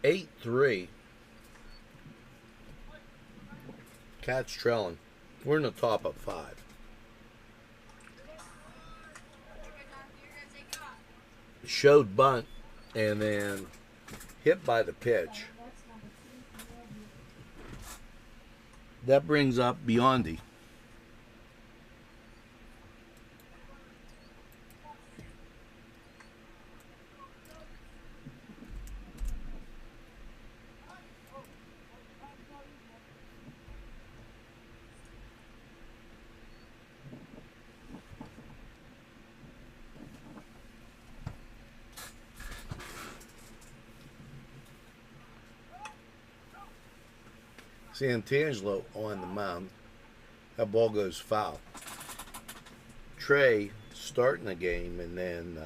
8-3. Cats trailing. We're in the top of 5. Showed bunt and then hit by the pitch. That brings up Biondi. Santangelo on the mound. That ball goes foul. Trey starting the game and then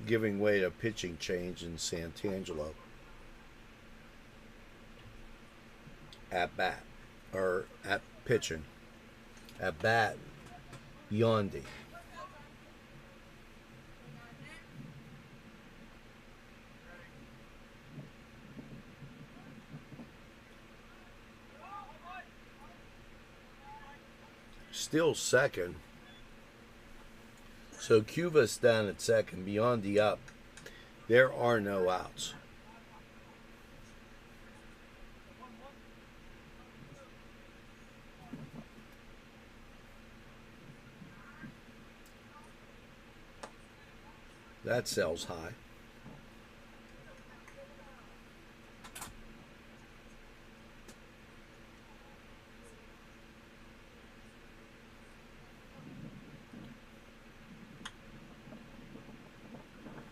giving way to pitching change in Santangelo. At bat. Or at pitching. At bat, Biondi. Still second. So Cubas down at second, Biondi up. There are no outs. That sells high.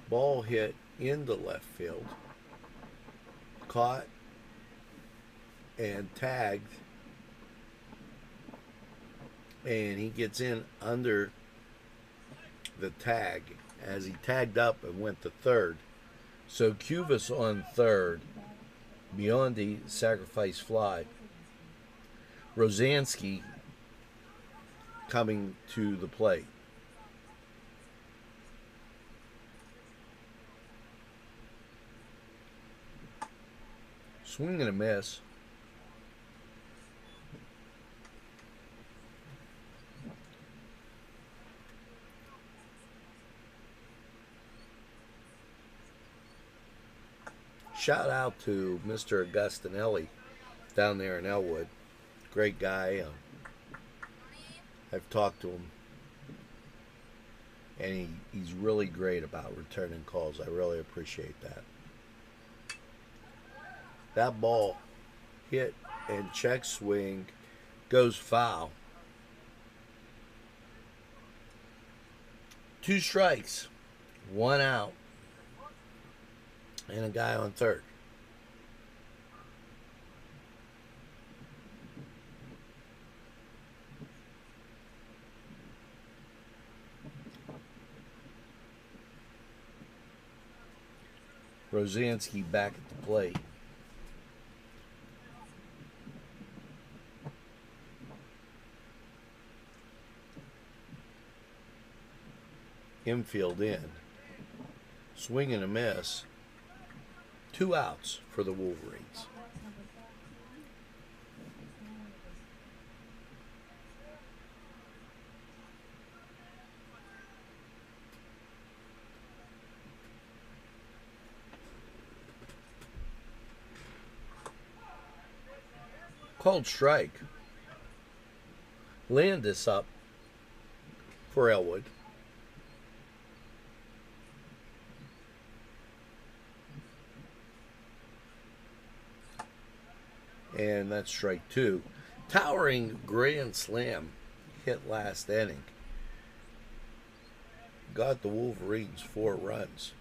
Ball hit into left field, caught and tagged, and he gets in under the tag as he tagged up and went to third. So Cubas on third, Biondi sacrifice fly. Rosansky coming to the plate. Swing and a miss. Shout out to Mr. Agustinelli down there in Elwood. Great guy. I've talked to him. And he's really great about returning calls. I really appreciate that. That ball hit and check swing goes foul. 2 strikes, 1 out, and a guy on third. Rosansky back at the plate. Infield in. Swing and a miss. 2 outs for the Wolverines. Called strike. Landis up for Elwood. And that's strike 2. Towering grand slam hit last inning. Got the Wolverines 4 runs.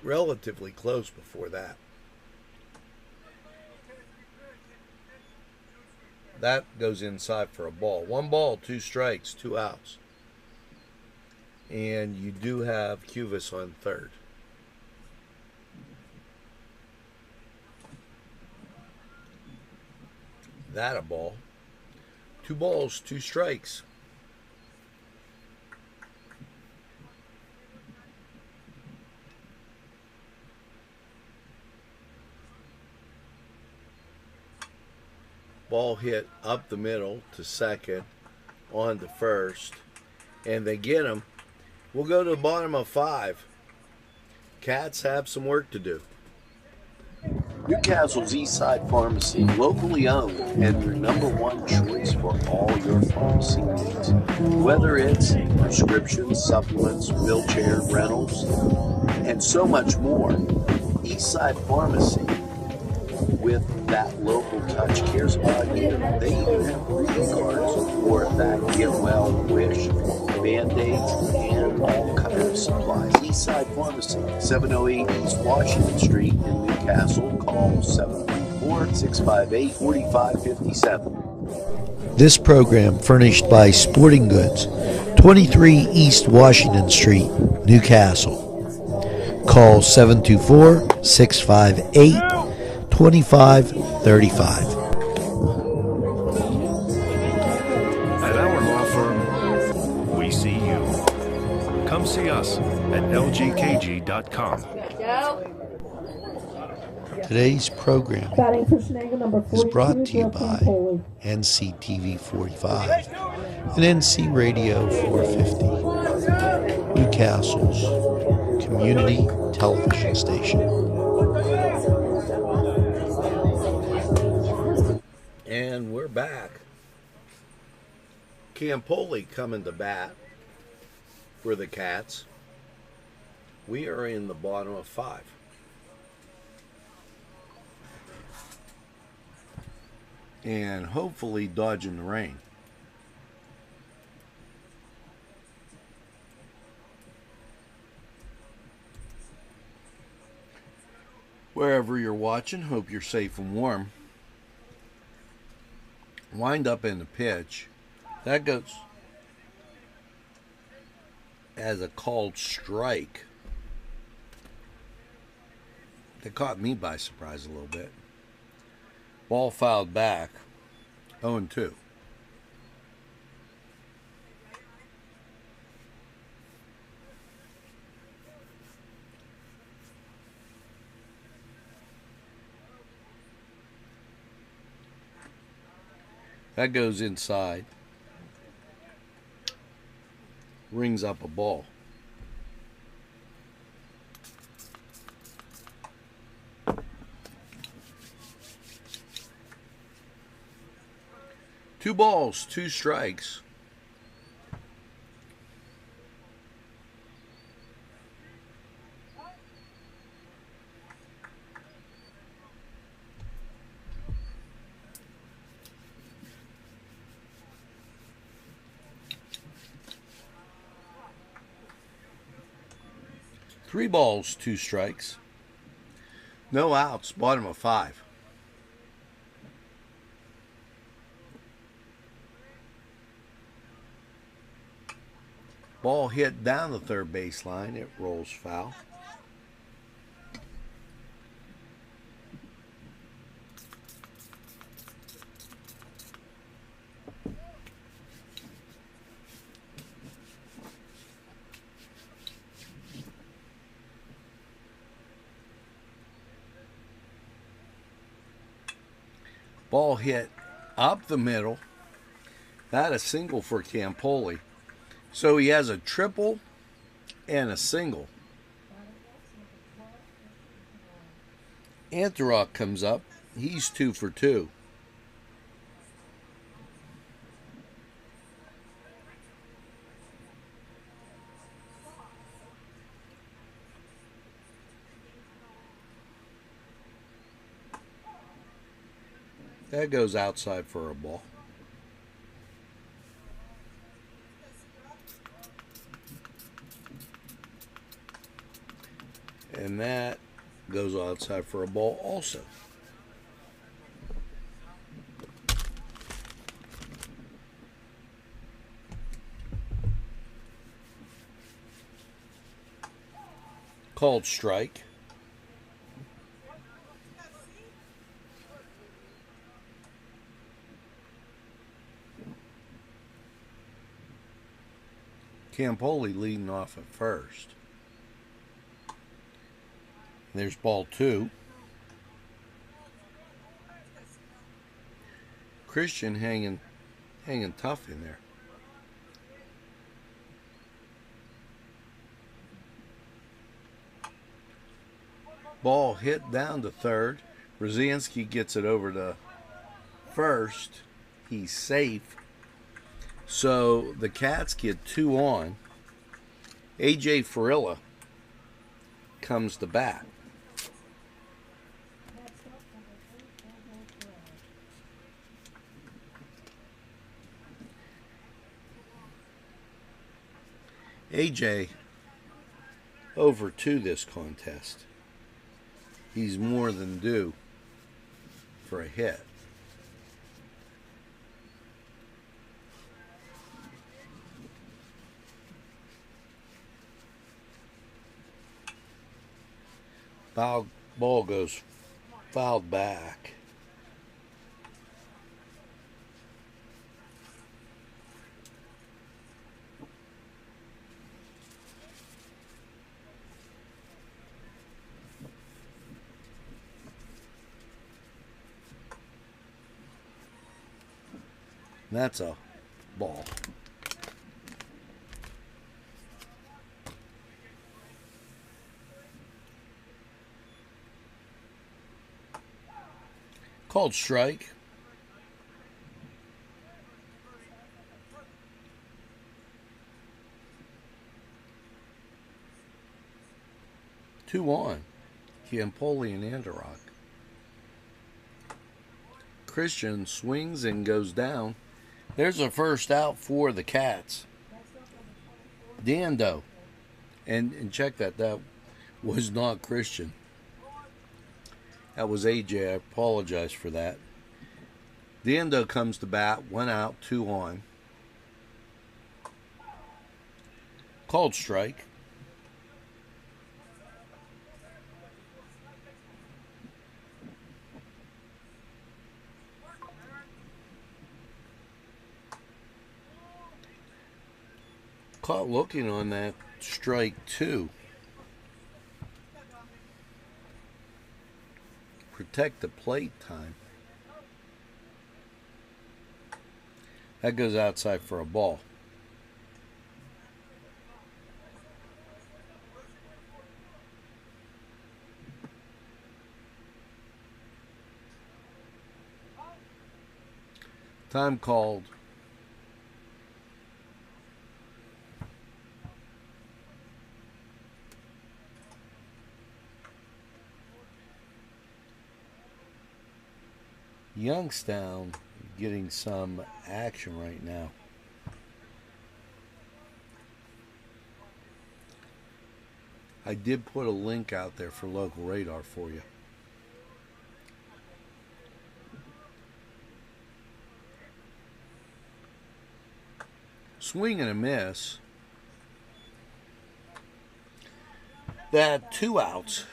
Relatively close before that. That goes inside for a ball. 1 ball, 2 strikes, 2 outs. And you do have Cuvis on third. That a ball. 2 balls, 2 strikes. Ball hit up the middle to second, on to first, and they get him. We'll go to the bottom of 5. Cats have some work to do. Newcastle's Eastside Pharmacy, locally owned and your #1 choice for all your pharmacy needs. Whether it's prescriptions, supplements, wheelchair rentals, and so much more, Eastside Pharmacy, with that local touch, cares about you. They even have greeting cards for that get well wish, band-aids, and all kinds of supplies. Eastside Pharmacy, 708 East Washington Street in Newcastle. Call 734-658-4557. This program furnished by Sporting Goods, 23 East Washington Street, Newcastle. Call 724-658-2535. At our law firm, we see you. Come see us at LGKG.com. Today's program is brought to you by NCTV45 and NC Radio 450, Newcastle's community television station. And we're back. Campoli coming to bat for the Cats. We are in the bottom of 5. And hopefully dodging the rain. Wherever you're watching, hope you're safe and warm. Wind up in the pitch. That goes as a called strike. That caught me by surprise a little bit. Ball fouled back. 0-2. That goes inside. Rings up a ball. Two balls, 2 strikes. Three balls, 2 strikes. No outs, bottom of 5. Ball hit down the third baseline. It rolls foul. Ball hit up the middle. That a single for Campoli. So he has a triple and a single. Anthrop comes up. He's 2 for 2. That goes outside for a ball. And that goes outside for a ball also. Called strike. Campoli leading off at first. There's ball 2. Christian hanging tough in there. Ball hit down to third. Brzezinski gets it over to first. He's safe. So the Cats get 2 on. AJ Farilla comes to bat. AJ over 2 this contest. He's more than due for a hit. Ball goes fouled back. That's a ball. Called strike. Two on. Campoli and Anderock. Christian swings and goes down. There's a first out for the Cats. Dando. And check that. That was not Christian. That was AJ. I apologize for that. Dando comes to bat. 1 out, 2 on. Called strike. Caught looking on that strike 2. Protect the plate time. That goes outside for a ball. Time called. Youngstown getting some action right now. I did put a link out there for local radar for you. Swing and a miss. That 2 outs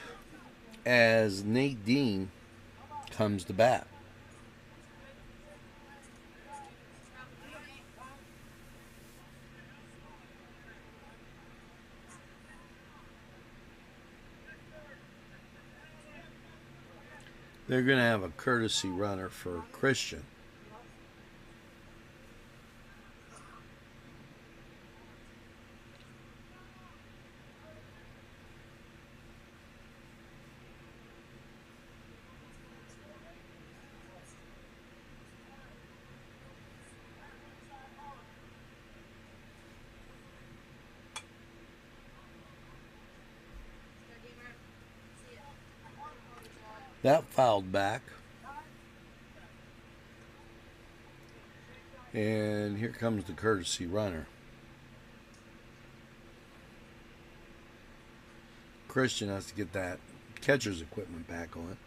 as Nate Dean comes to bat. They're going to have a courtesy runner for Christian. That fouled back. And here comes the courtesy runner. Christian has to get that catcher's equipment back on.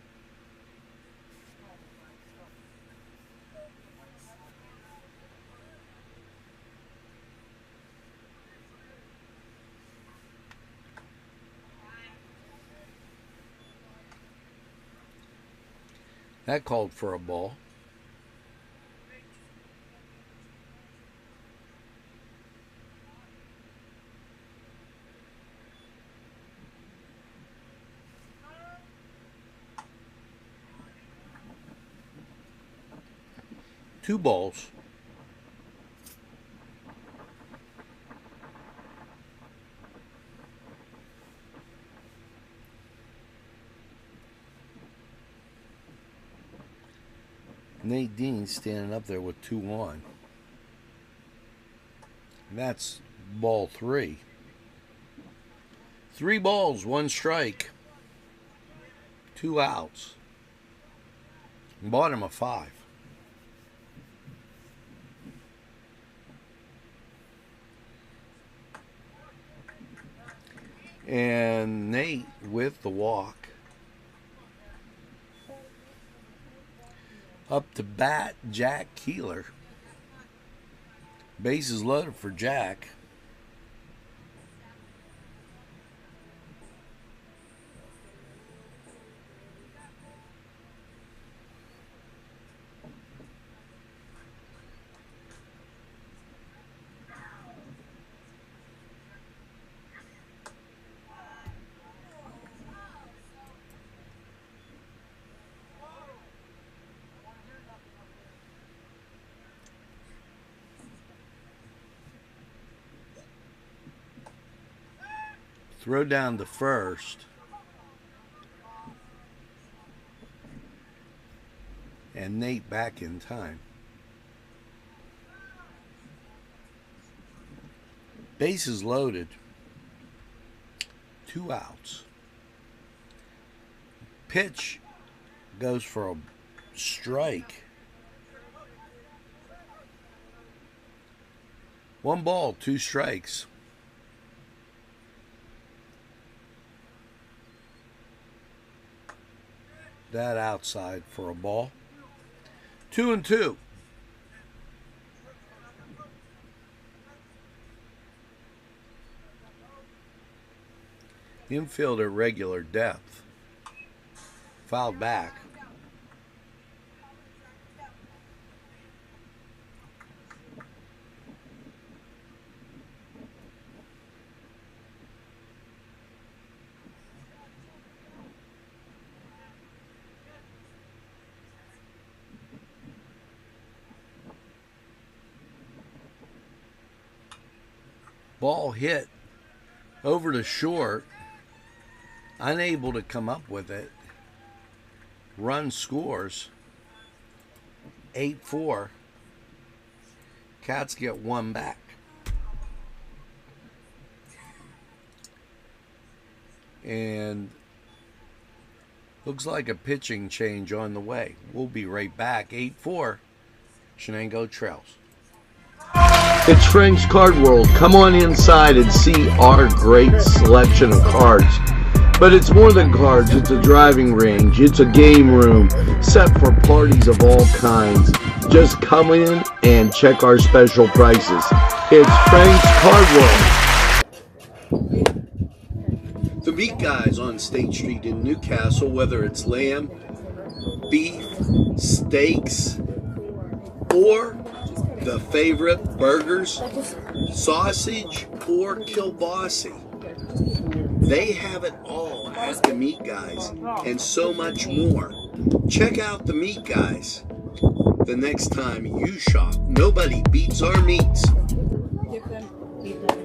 That called for a ball. Two balls. Nate Dean standing up there with 2 on. And that's ball 3. 3 balls, 1 strike. 2 outs. Bottom of 5. And Nate with the walk. Up to bat, Jack Keeler. Bases loaded for Jack. Throw down to first. And Nate back in time. Bases loaded. 2 outs. Pitch goes for a strike. 1 ball, 2 strikes. That outside for a ball. 2-2. Infield at regular depth. Fouled back. Ball hit over to short, unable to come up with it. Run scores. 8-4. Cats get 1 back. And looks like a pitching change on the way. We'll be right back. 8-4. Shenango trails. It's Frank's Card World. Come on inside and see our great selection of cards. But it's more than cards. It's a driving range. It's a game room set for parties of all kinds. Just come in and check our special prices. It's Frank's Card World. The meat guys on State Street in Newcastle, whether it's lamb, beef, steaks, or the favorite burgers, sausage, or kielbasa. They have it all at the Meat Guys and so much more. Check out the Meat Guys. The next time you shop, nobody beats our meats.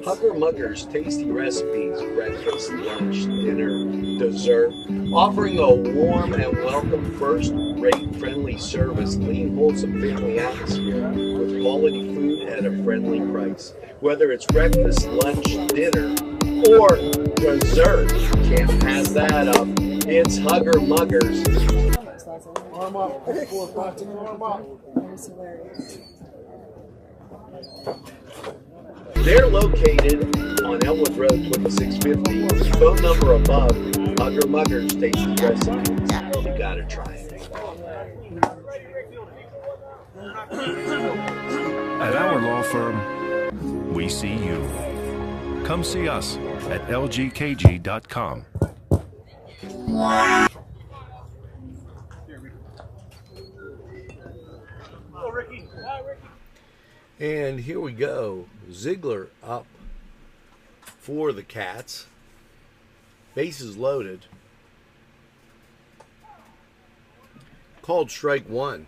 Hugger Mugger's tasty recipes, breakfast, lunch, dinner, dessert, offering a warm and welcome first-rate friendly service, clean, wholesome family atmosphere with quality food at a friendly price. Whether it's breakfast, lunch, dinner, or dessert, can't pass that up. It's Hugger Muggers. Arm up. They're located on ELLWOOD Road, 2650. Phone number above. Hugger Muggers tasty recipes. You gotta try it. At our law firm, we see you. Come see us at lgkg.com. And here we go. Ziegler up for the Cats. Bases loaded. Called strike one.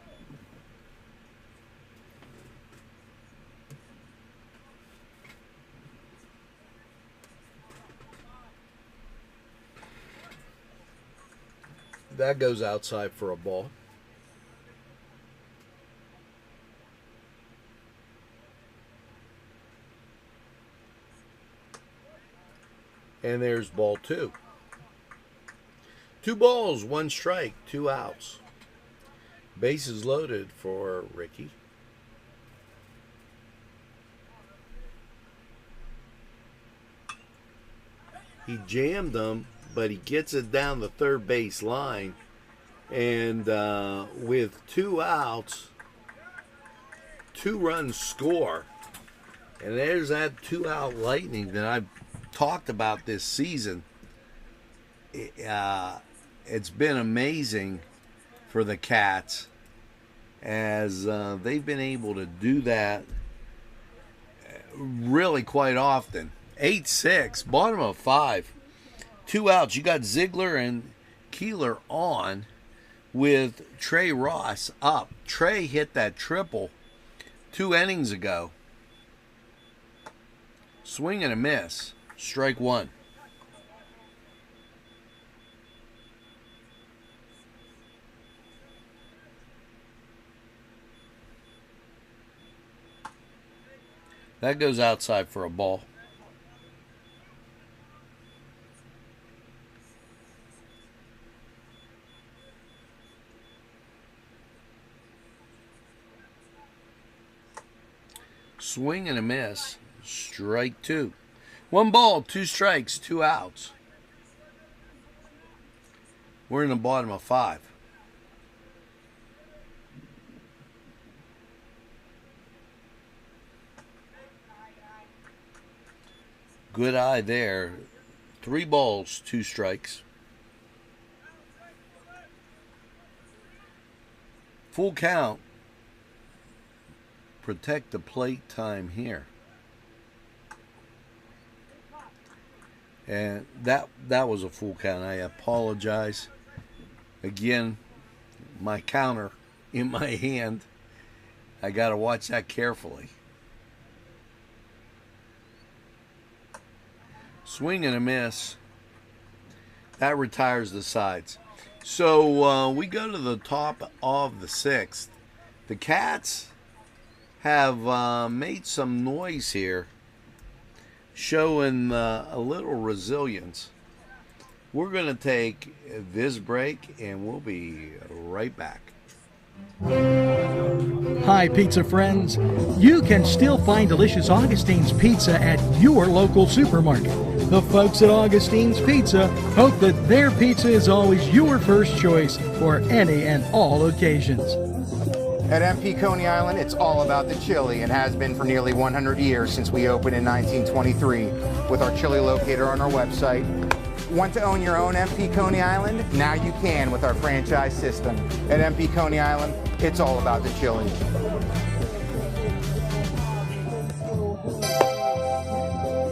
That goes outside for a ball. And there's ball two. 2 balls, 1 strike, 2 outs. Bases loaded for Ricky. He jammed them, but he gets it down the third base line. And with 2 outs, 2 runs score. And there's that 2-out lightning that I've talked about this season. It's been amazing for the Cats as they've been able to do that really quite often. 8-6, bottom of 5, 2 outs. You got Ziegler and Keeler on with Trey Ross up. Trey hit that triple 2 innings ago. Swing and a miss. Strike one. That goes outside for a ball. Swing and a miss. Strike two. 1 ball, 2 strikes, 2 outs. We're in the bottom of 5. Good eye there. 3 balls, 2 strikes. Full count. Protect the plate time here. And that was a full count. I apologize. Again, my counter in my hand. I got to watch that carefully. Swing and a miss. That retires the sides. So we go to the top of the 6th. The Cats have made some noise here, showing a little resilience. We're going to take this break and we'll be right back. Hi, pizza friends. You can still find delicious Augustine's Pizza at your local supermarket. The folks at Augustine's Pizza hope that their pizza is always your first choice for any and all occasions. At MP Coney Island, it's all about the chili and has been for nearly 100 years since we opened in 1923 with our chili locator on our website. Want to own your own MP Coney Island? Now you can with our franchise system. At MP Coney Island, it's all about the chili.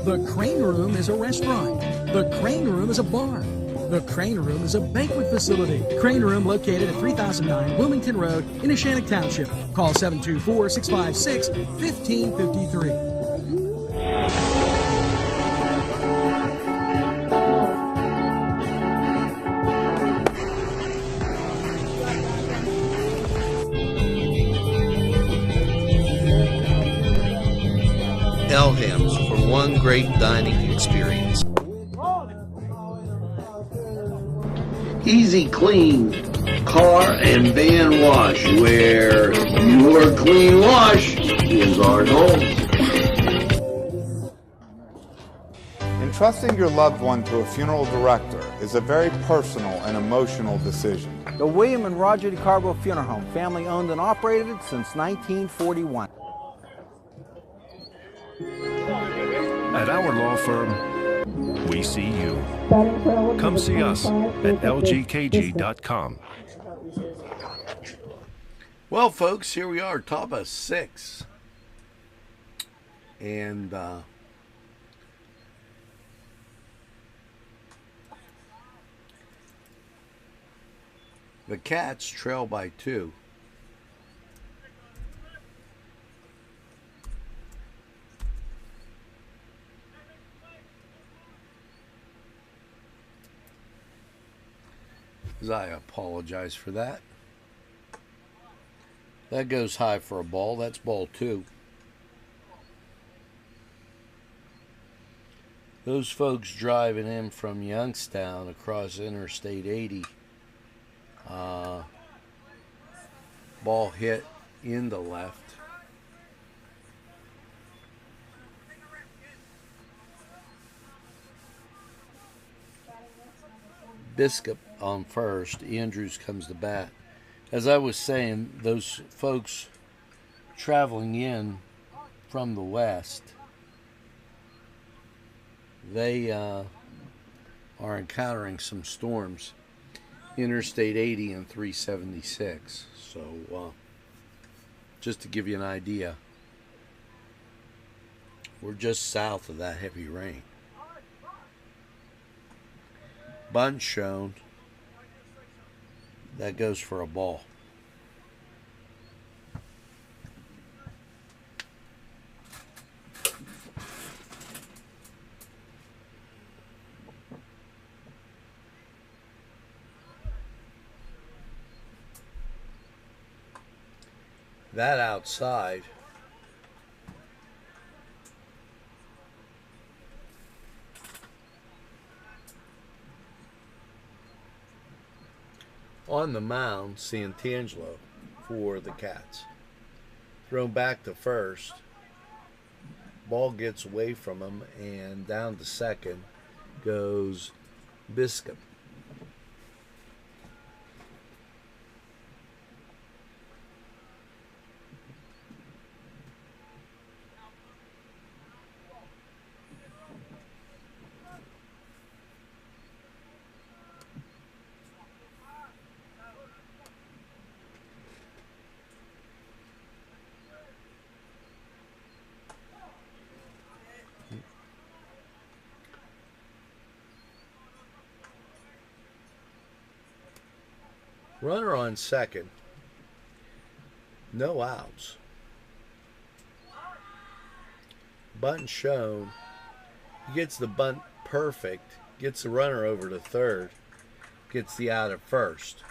The Crane Room is a restaurant. The Crane Room is a bar. The Crane Room is a banquet facility. Crane Room located at 3009 Wilmington Road in Neshannock Township. Call 724-656-1553. Elham's for one great dining experience. Easy Clean Car and Van Wash, where your clean wash is our goal. Entrusting your loved one to a funeral director is a very personal and emotional decision. The William and Roger DeCarbo Funeral Home, family owned and operated since 1941. At our law firm, we see you. Come see us at lgkg.com. Well, folks, here we are, top of 6. And the Cats trail by 2. I apologize for that. That goes high for a ball. That's ball 2. Those folks driving in from Youngstown across Interstate 80. Ball hit in the left. Biscup on first. Andrews comes to bat. As I was saying, those folks traveling in from the west, they are encountering some storms. Interstate 80 and 376. So just to give you an idea, we're just south of that heavy rain. Bunt shown. That goes for a ball. That outside. On the mound, Santangelo for the Cats. Thrown back to first. Ball gets away from him, and down to second goes Biscup. Runner on second. No outs. Bunt shown. He gets the bunt perfect. Gets the runner over to third. Gets the out at first.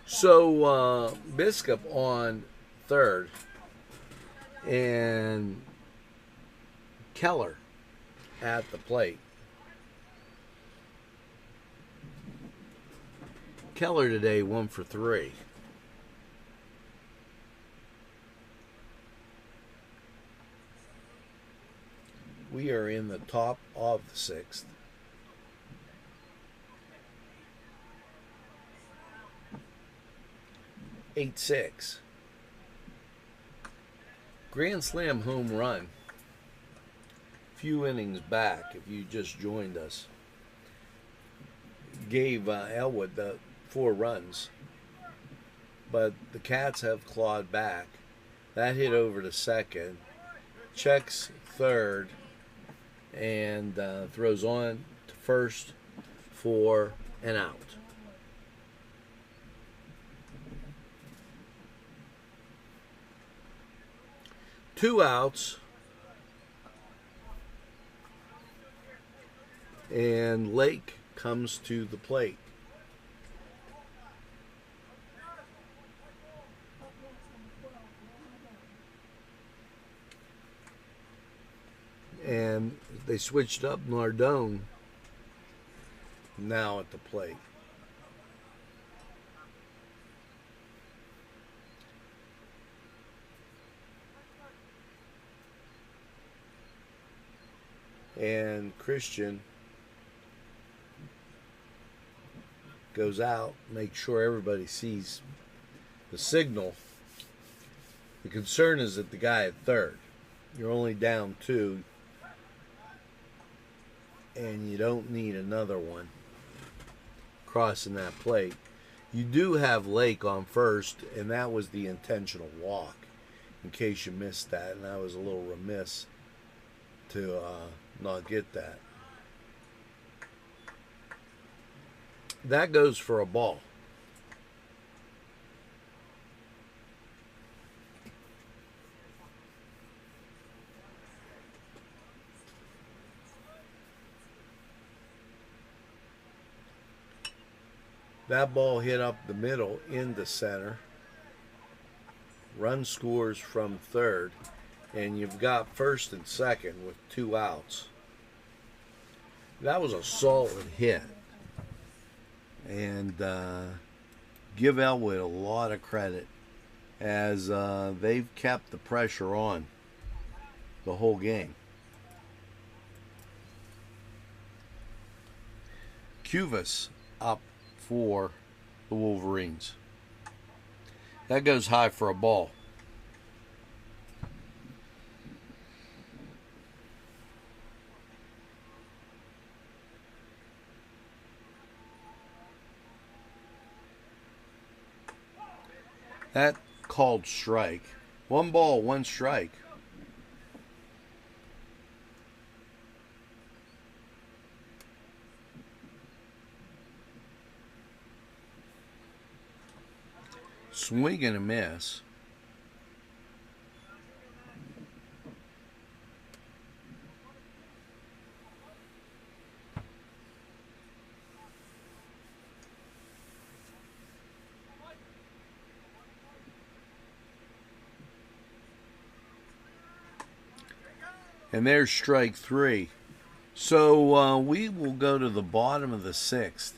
So Biscup on third. And Keller at the plate. Keller today 1 for 3. We are in the top of the 6th. Eight 6. Grand Slam home run. Few innings back, if you just joined us. Gave ELLWOOD the 4 runs, but the Cats have clawed back. That hit over to second, checks third, and throws on to first for an out. Two outs, and Lake comes to the plate. And they switched up Nardone now at the plate. And Christian goes out, makes sure everybody sees the signal. The concern is that the guy at third. You're only down 2, and you don't need another one crossing that plate. You do have Lake on first, and that was the intentional walk, in case you missed that, and I was a little remiss to not get that. That goes for a ball. That ball hit up the middle into center. Run scores from third, and you've got first and second with 2 outs. That was a solid hit, and give Elwood a lot of credit, as they've kept the pressure on the whole game. Cuvas up for the Wolverines. That goes high for a ball. That called strike. 1 ball, 1 strike. Swing and a miss. And there's strike 3. So we will go to the bottom of the 6th.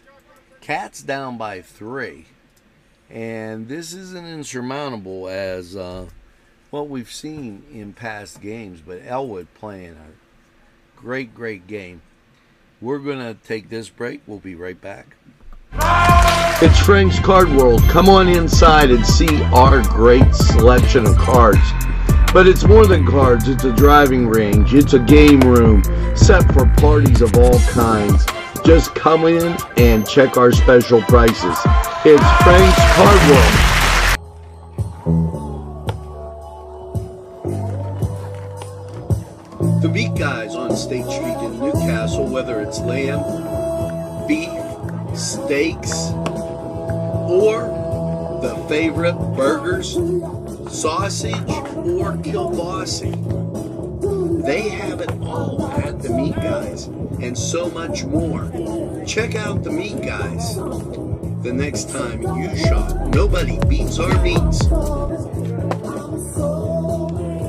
Cats down by 3. And this isn't insurmountable as what we've seen in past games, but Elwood playing a great game. We're going to take this break. We'll be right back. It's Frank's Card World. Come on inside and see our great selection of cards. But it's more than cards. It's a driving range. It's a game room set for parties of all kinds. Just come in and check our special prices. It's Frank's Card World. The meat guys on State Street in Newcastle, whether it's lamb, beef, steaks, or the favorite burgers, sausage, or kielbasa. They have it all at the Meat Guys, and so much more. Check out the Meat Guys the next time you shop. Nobody beats our meats.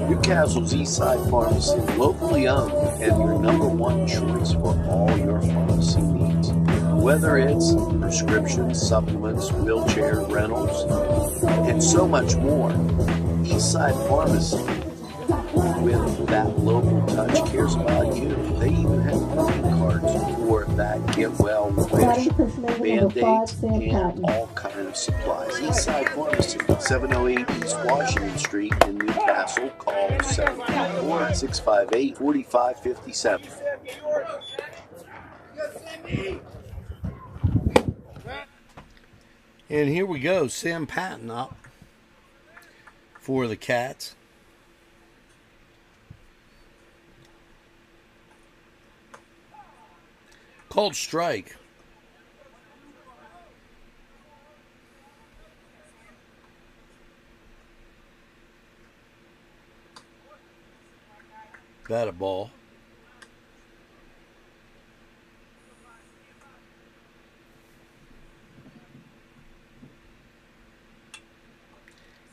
Newcastle's Eastside Pharmacy, locally owned and your #1 choice for all your pharmacy needs. Whether it's prescriptions, supplements, wheelchair rentals, and so much more. Eastside Pharmacy, with that local touch, cares about you. They even have greeting cards for that get well wish, Band-Aids, and all kinds of supplies. Eastside Pharmacy, 708 East Washington Street in Newcastle. Call 734-658-4557. And here we go. Sam Patton up for the Cats. Called strike. That a ball.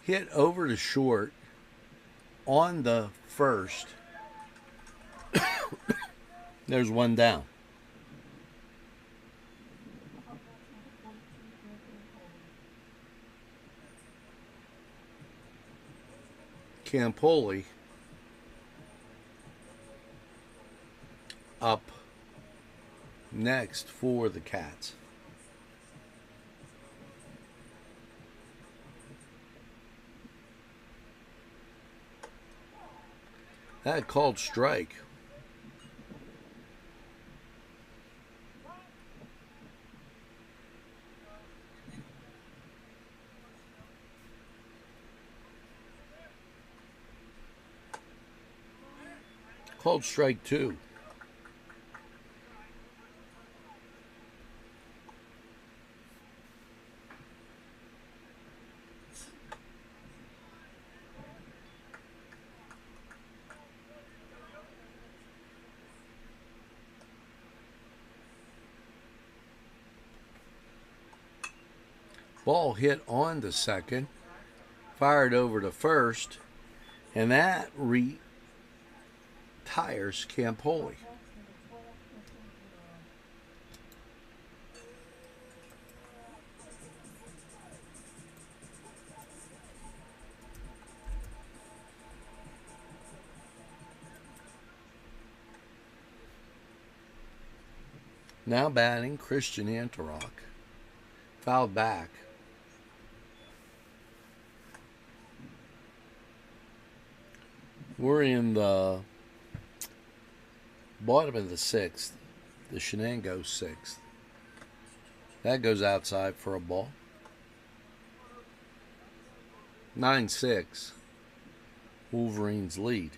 Hit over to short on the first. There's one down. Campoli up next for the Cats. That called strike. Called strike 2. Ball hit on to second, fired over to first, and that retires Campoli. Now batting Christian Antarock. Fouled back. We're in the bottom of the 6th, the Shenango 6th. That goes outside for a ball. 9-6. Wolverines lead.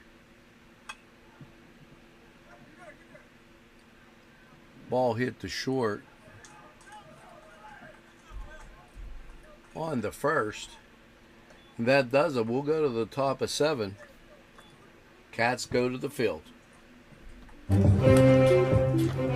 Ball hit to short on the first. And that does it. We'll go to the top of 7. Cats go to the field.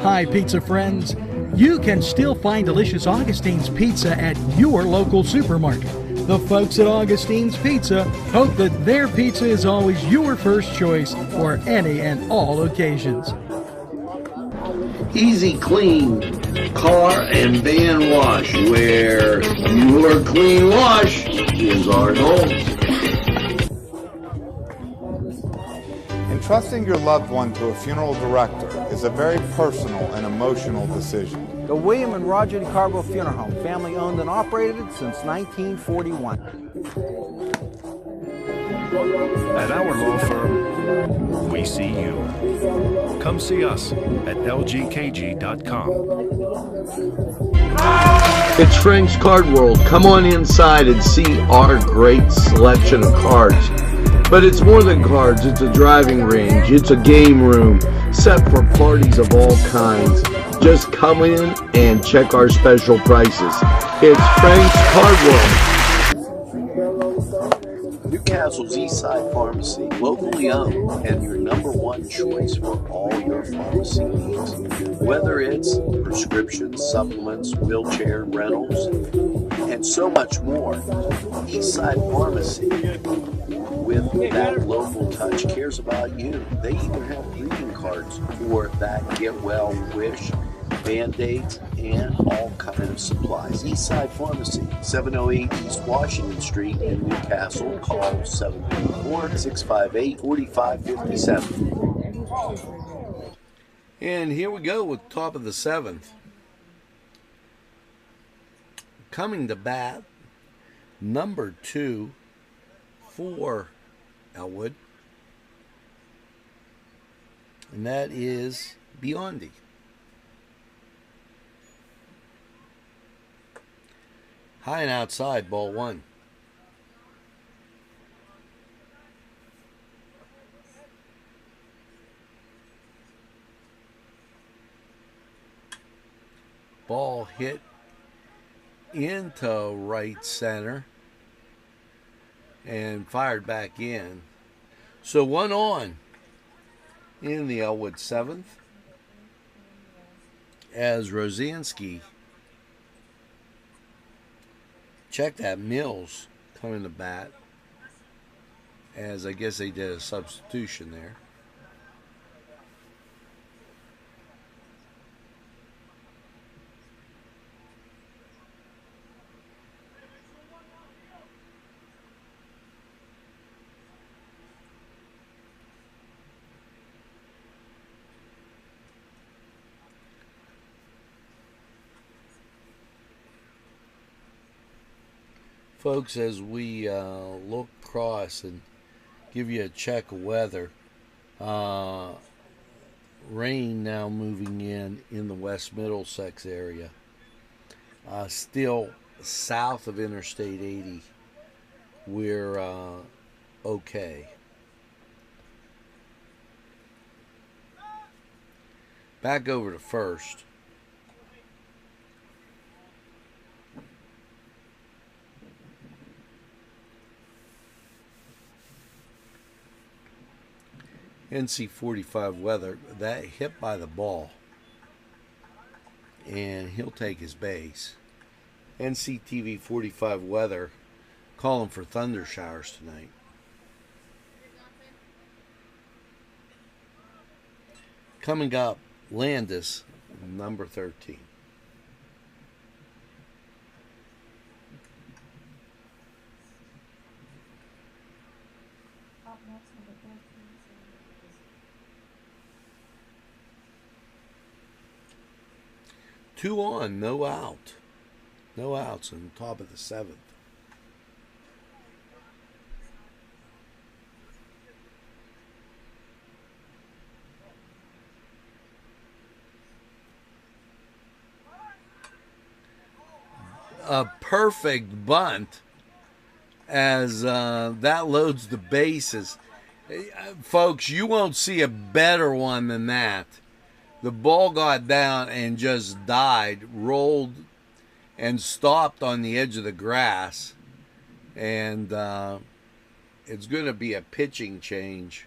Hi, pizza friends. You can still find delicious Augustine's Pizza at your local supermarket. The folks at Augustine's Pizza hope that their pizza is always your first choice for any and all occasions. Easy Clean Car and Van Wash, where your clean wash is our goal. Entrusting your loved one to a funeral director is a very personal and emotional decision. The William and Roger DeCarbo Funeral Home, family owned and operated since 1941. At our law firm, we see you. Come see us at lgkg.com. It's Frank's Card World. Come on inside and see our great selection of cards. But it's more than cards. It's a driving range. It's a game room set for parties of all kinds. Just come in and check our special prices. It's Frank's Card World. Newcastle's Eastside Pharmacy, locally owned and your #1 choice for all your pharmacy needs. Whether it's prescriptions, supplements, wheelchair rentals, and so much more, Eastside Pharmacy, with that local touch, cares about you. They even have greeting cards for that get well wish, Band-Aids, and all kinds of supplies. Eastside Pharmacy, 708 East Washington Street in Newcastle. Call 734-658-4557. And here we go with top of the 7th. Coming to bat, number 2 for ELLWOOD, and that is Biondi. High and outside, ball 1. Ball hit into right center and fired back in. So 1 on in the ELLWOOD 7th as Rosansky. Check that, Mills coming to bat, as I guess they did a substitution there. Folks, as we look across and give you a check of weather, rain now moving in the West Middlesex area. Still south of Interstate 80, we're okay. Back over to first. NC45 Weather, that hit by the ball. And he'll take his base. NCTV45 Weather calling for thunder showers tonight. Coming up, Landis, number 13. Two on, no out. No outs on the top of the 7th. A perfect bunt as that loads the bases. Folks, you won't see a better one than that. The ball got down and just died, rolled, and stopped on the edge of the grass. And it's going to be a pitching change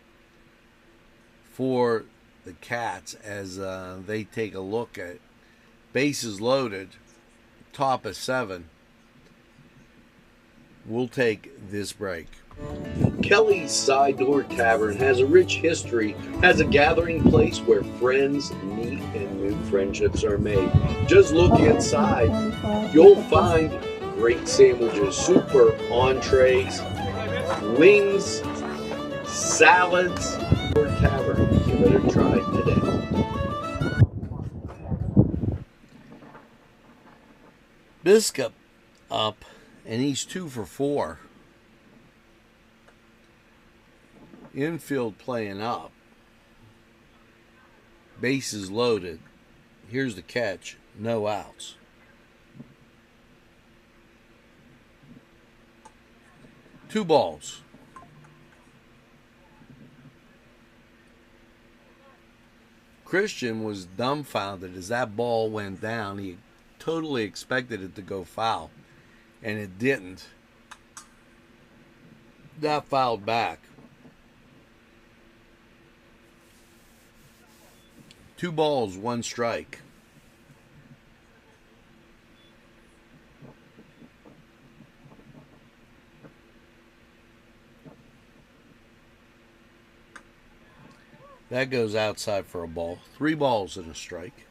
for the Cats as they take a look at bases loaded, top of 7. We'll take this break. Kelly's Side Door Tavern has a rich history as a gathering place where friends meet and new friendships are made. Just look inside. You'll find great sandwiches, super entrees, wings, salads. Door Tavern. You better try it today. Biscup up, and he's 2 for 4. Infield playing up. Bases loaded. Here's the catch. No outs. Two balls. Christian was dumbfounded as that ball went down. He totally expected it to go foul, and it didn't. That fouled back. 2 balls, 1 strike. That goes outside for a ball. 3 balls and a strike.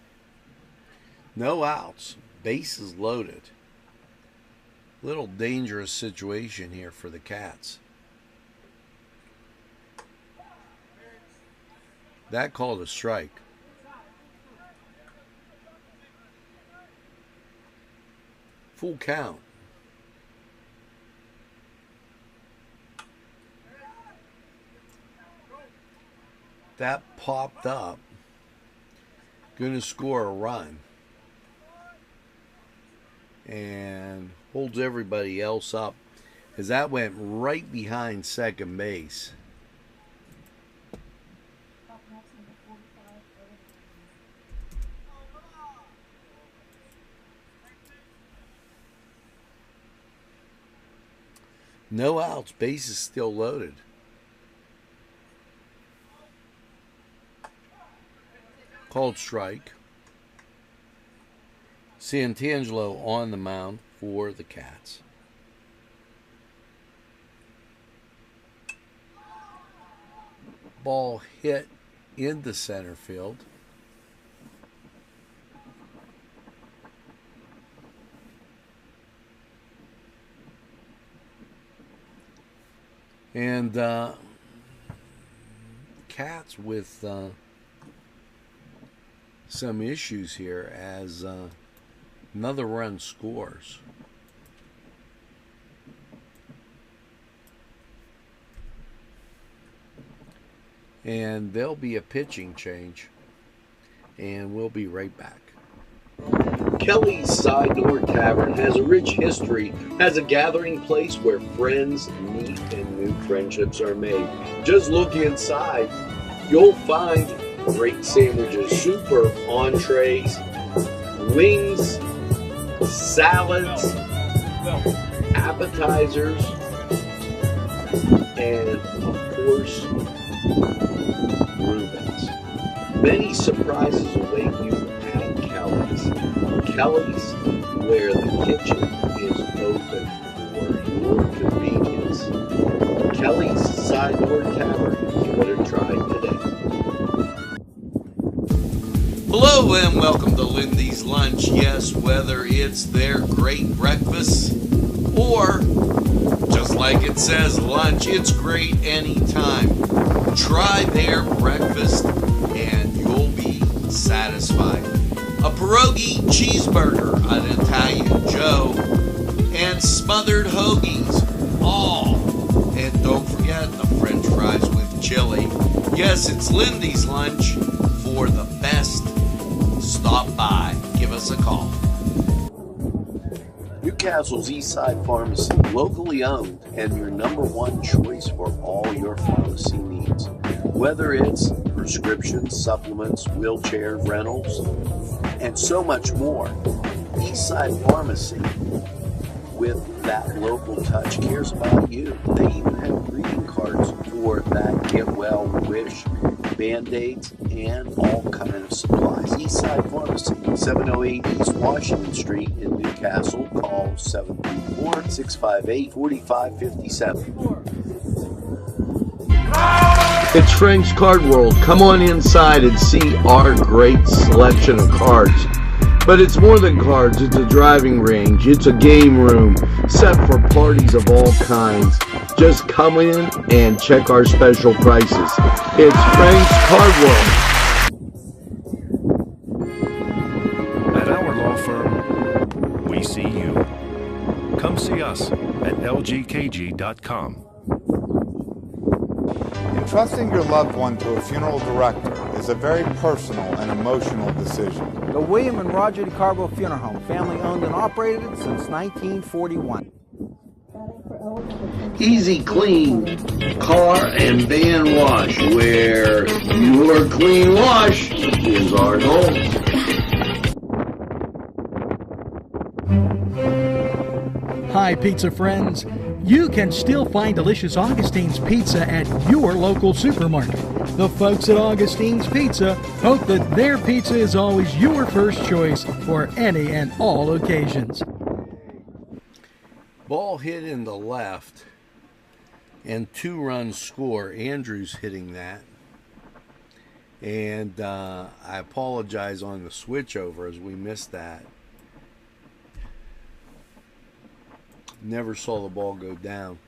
No outs. Bases loaded. Little dangerous situation here for the Cats. That called a strike. Full count. That popped up. Going to score a run. And holds everybody else up as that went right behind second base. No outs, bases still loaded. Called strike. Santangelo on the mound for the Cats. Ball hit into center field. And Cats with some issues here as another run scores. And there'll be a pitching change. And we'll be right back. Kelly's Side Door Tavern has a rich history as a gathering place where friends meet and new friendships are made. Just look inside. You'll find great sandwiches, super entrees, wings, salads, appetizers, and of course, Rubens. Many surprises await you at Kelly's. Kelly's, where the kitchen is open for your convenience. Kelly's Side Door Tavern. Give it a try today. Hello and welcome to Lindy's Lunch. Yes, whether it's their great breakfast or just like it says lunch, it's great anytime. Try their breakfast and you'll be satisfied. A pierogi cheeseburger, an Italian Joe, and smothered hoagies, all. And don't forget the French fries with chili. Yes, it's Lindy's Lunch. For the best, stop by. Give us a call. Newcastle's Eastside Pharmacy, locally owned and your #1 choice for all your pharmacy needs. Whether it's prescriptions, supplements, wheelchair rentals, and so much more. Eastside Pharmacy, with that local touch, cares about you. They even have greeting cards for that get well wish, Band-Aids, and all kind of supplies. Eastside Pharmacy, 708 East Washington Street in Newcastle. Call 734-658-4557. It's Frank's Card World. Come on inside and see our great selection of cards. But it's more than cards. It's a driving range. It's a game room set for parties of all kinds. Just come in and check our special prices. It's Frank's Card World. At our law firm, we see you. Come see us at lgkg.com. Entrusting your loved one to a funeral director is a very personal and emotional decision. The William and Roger DeCarbo Funeral Home, family owned and operated since 1941. Easy Clean Car and Van Wash, where your clean wash is our goal. Hi, pizza friends. You can still find delicious Augustine's Pizza at your local supermarket. The folks at Augustine's Pizza hope that their pizza is always your first choice for any and all occasions. Ball hit in the left and 2-run score. Andrews hitting that. And I apologize on the switchover as we missed that. Never saw the ball go down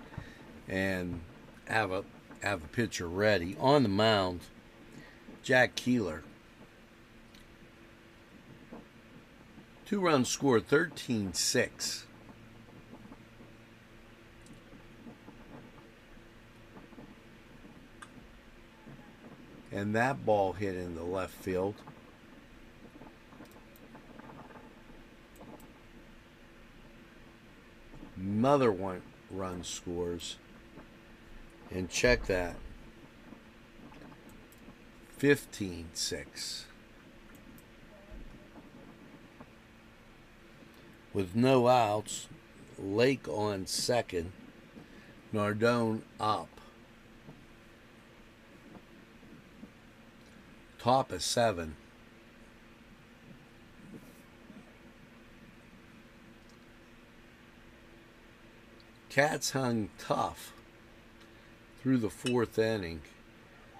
and have a pitcher ready. On the mound, Jack Keeler. 2-run score, 13-6. And that ball hit in the left field. Another 1-run scores. And check that. 15-6. With no outs, Lake on second, Nardone up. Top of 7. Cats hung tough through the 4th inning.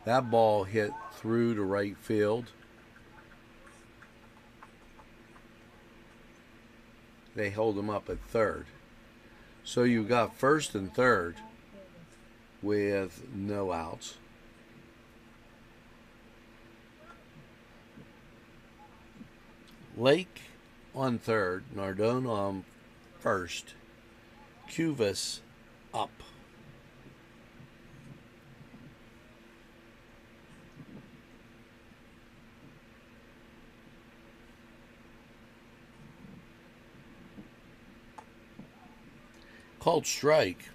That ball hit through to right field. They hold him up at third. So you got first and third with no outs. Lake on third, Nardone on first, Cuvas up. Called strike.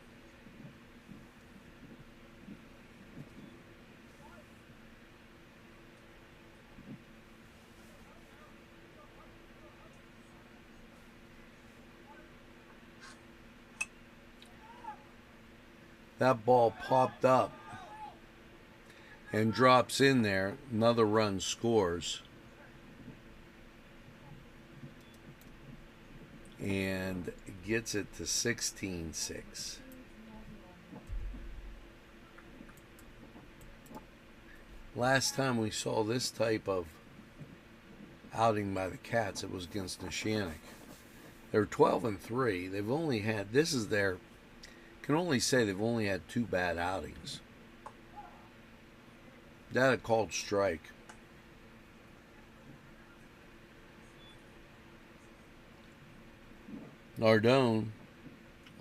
That ball popped up and drops in there. Another run scores. And gets it to 16-6. Last time we saw this type of outing by the Cats, it was against Neshannock. They're 12-3. They've only had, this is their, can only say they've only had 2 bad outings. That a called strike. Nardone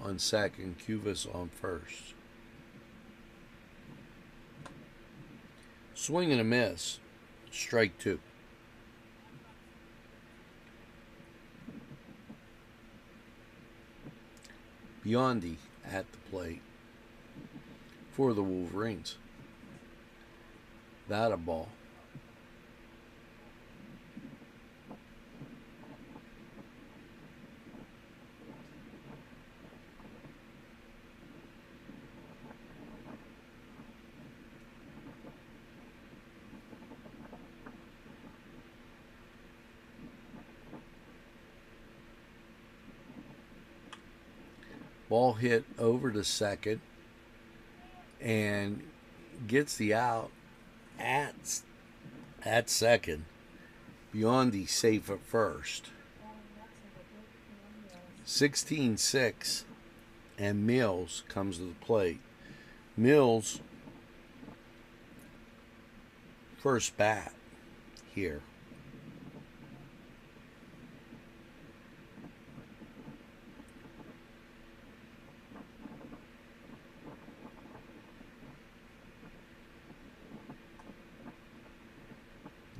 on second, Cuvas on first. Swing and a miss. Strike 2. Biondi at the plate for the Wolverines. That a ball. Ball hit over to second and gets the out at second. Biondi safe at first. 16-6, and Mills comes to the plate. Mills first bat here.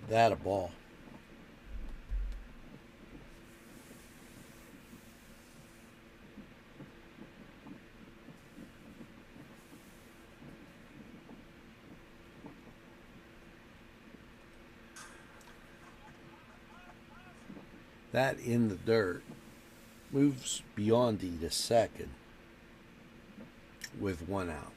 That a ball. That in the dirt. Moves Biondi to second with 1 out.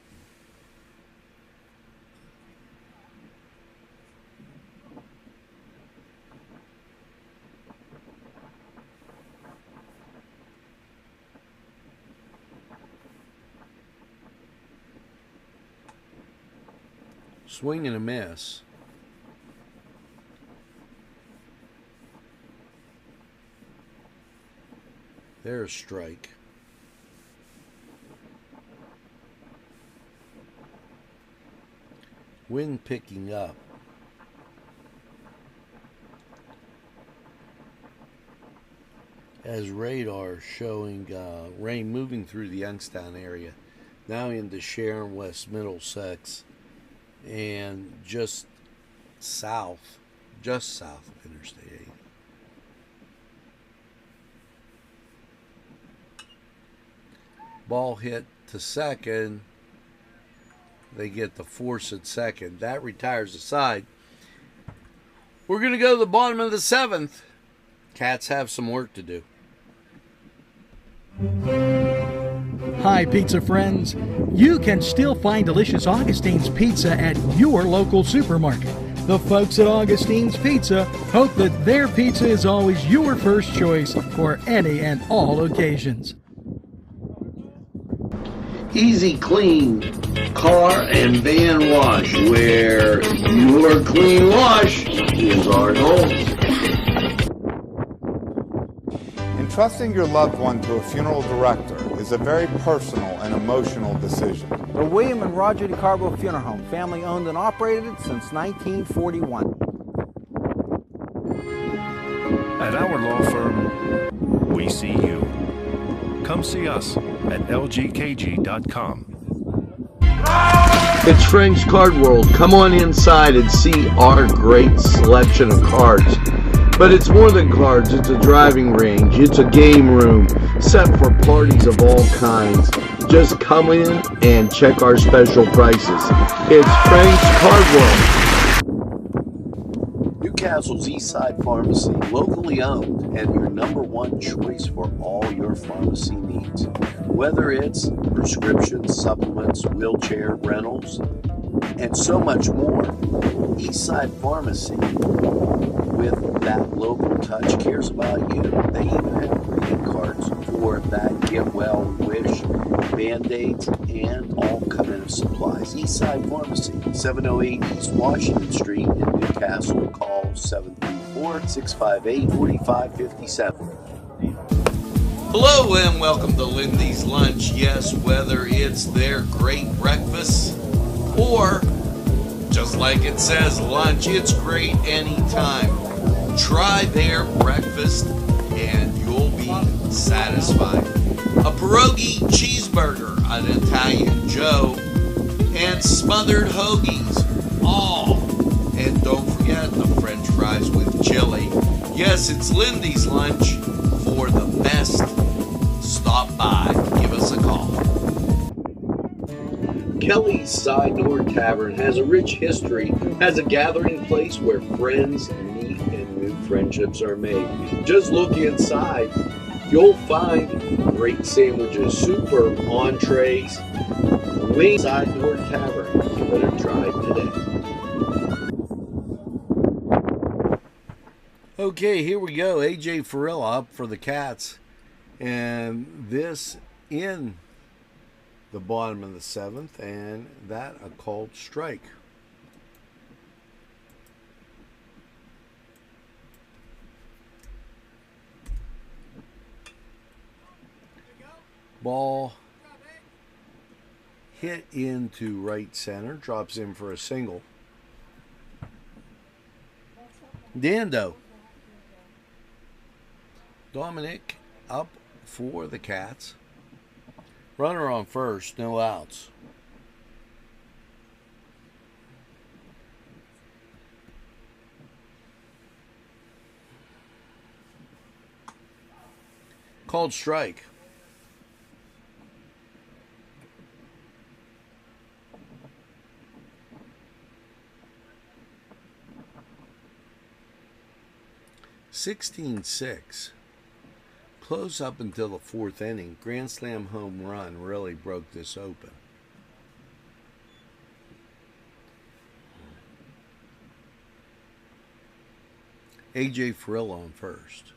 Swing and a miss. There's a strike. Wind picking up. As radar showing rain moving through the Youngstown area, now into Sharon, West Middlesex, and just south of Interstate 80. Ball hit to second. They get the force at second. That retires the side. We're going to go to the bottom of the 7th. Cats have some work to do. Hi, pizza friends. You can still find delicious Augustine's Pizza at your local supermarket. The folks at Augustine's Pizza hope that their pizza is always your first choice for any and all occasions. Easy Clean Car and Van Wash, where your clean wash is our goal. Entrusting your loved one to a funeral director is a very personal and emotional decision. The William and Roger DeCarbo Funeral Home, family owned and operated since 1941. At our law firm, we see you. Come see us at lgkg.com. It's Frank's Card World. Come on inside and see our great selection of cards. But it's more than cards. It's a driving range. It's a game room set for parties of all kinds. Just come in and check our special prices. It's Frank's Card World. Newcastle's Eastside Pharmacy, locally owned and your #1 choice for all your pharmacy needs. Whether it's prescriptions, supplements, wheelchair rentals, and so much more, Eastside Pharmacy, with that local touch, cares about you. They even have greeting cards for that get well wish, band-aids, and all kind of supplies. Eastside Pharmacy, 708 East Washington Street in Newcastle. Call 734-658-4557. Hello and welcome to Lindy's Lunch. Yes, whether it's their great breakfast or, just like it says, lunch, it's great anytime. Try their breakfast and you'll be satisfied. A pierogi cheeseburger, an Italian Joe, and smothered hoagies. All. And don't forget the French fries with chili. Yes, it's Lindy's Lunch. For the best, stop by. Give us a call. Kelly's Side Door Tavern has a rich history as a gathering place where friends meet and new friendships are made. Just look inside. You'll find great sandwiches, super entrees. Wings Side Door Tavern. Give it a try today. Okay, here we go. AJ Farrell up for the Cats. And this in the bottom of the 7th, and that a called strike. Ball hit into right center, drops in for a single. Dando. Dominic up for the Cats. Runner on first, no outs. Called strike. (16-6). Close up until the 4th inning. Grand slam home run really broke this open. AJ Farrell on first.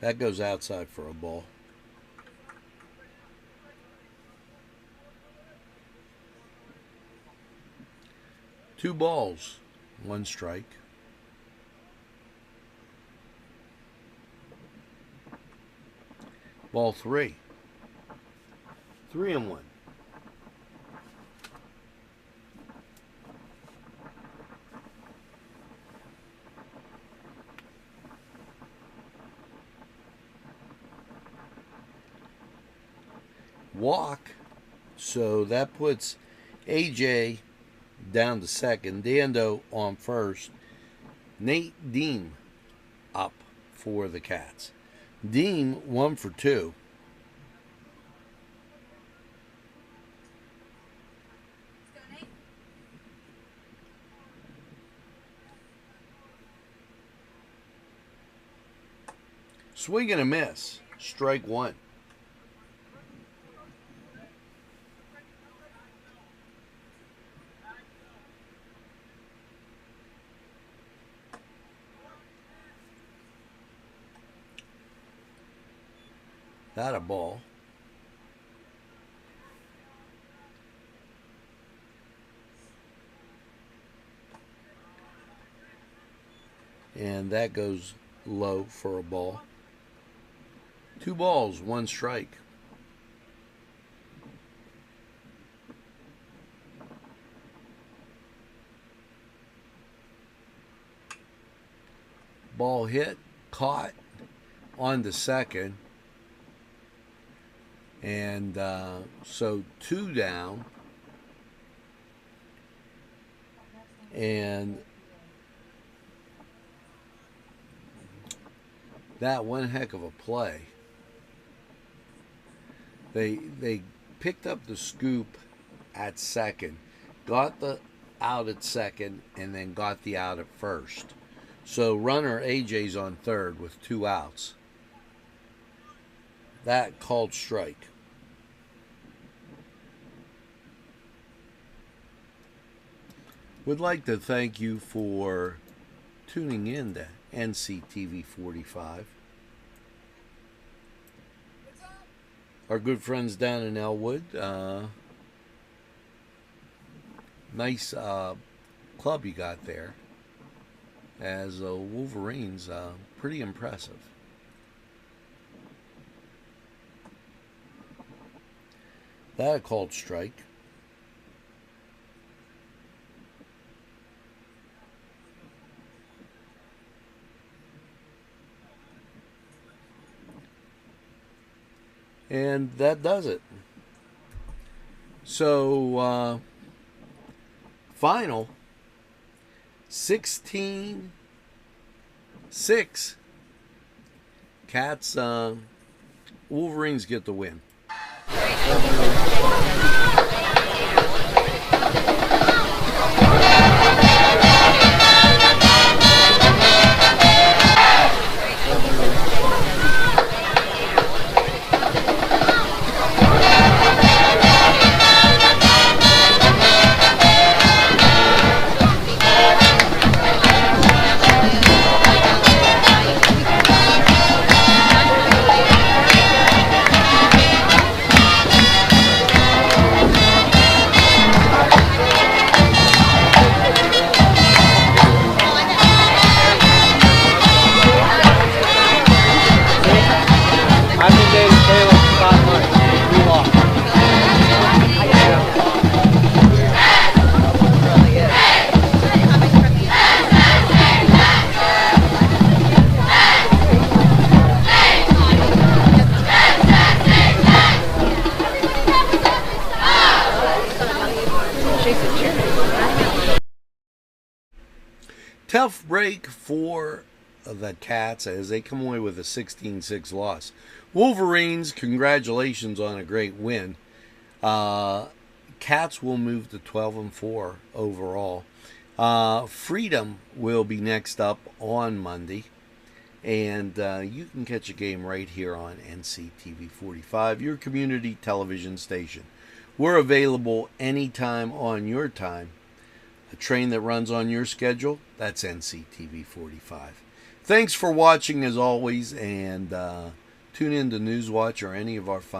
That goes outside for a ball. Two balls. 1 strike. Ball 3. 3-1. Walk. So that puts AJ down to second. Dando on first. Nate Deem up for the Cats. Deem 1 for 2. Swing and a miss. Strike 1. That a ball. And that goes low for a ball. 2 balls, 1 strike. Ball hit, caught on the second. And so 2 down. And that one heck of a play. They picked up the scoop at second, got the out at second, and then got the out at first. So runner AJ's on third with 2 outs. That called strike. Would like to thank you for tuning in to NCTV45. Our good friends down in ELLWOOD. Nice club you got there. As Wolverines, pretty impressive. That a called strike. And that does it. So, final 16-6. Cats, Wolverines get the win. Tough break for the Cats as they come away with a 16-6 loss. Wolverines, congratulations on a great win. Cats will move to 12-4 overall. Freedom will be next up on Monday. And you can catch a game right here on NCTV45, your community television station. We're available anytime on your time. A train that runs on your schedule, that's NCTV45. Thanks for watching as always, and tune in to Newswatch or any of our fine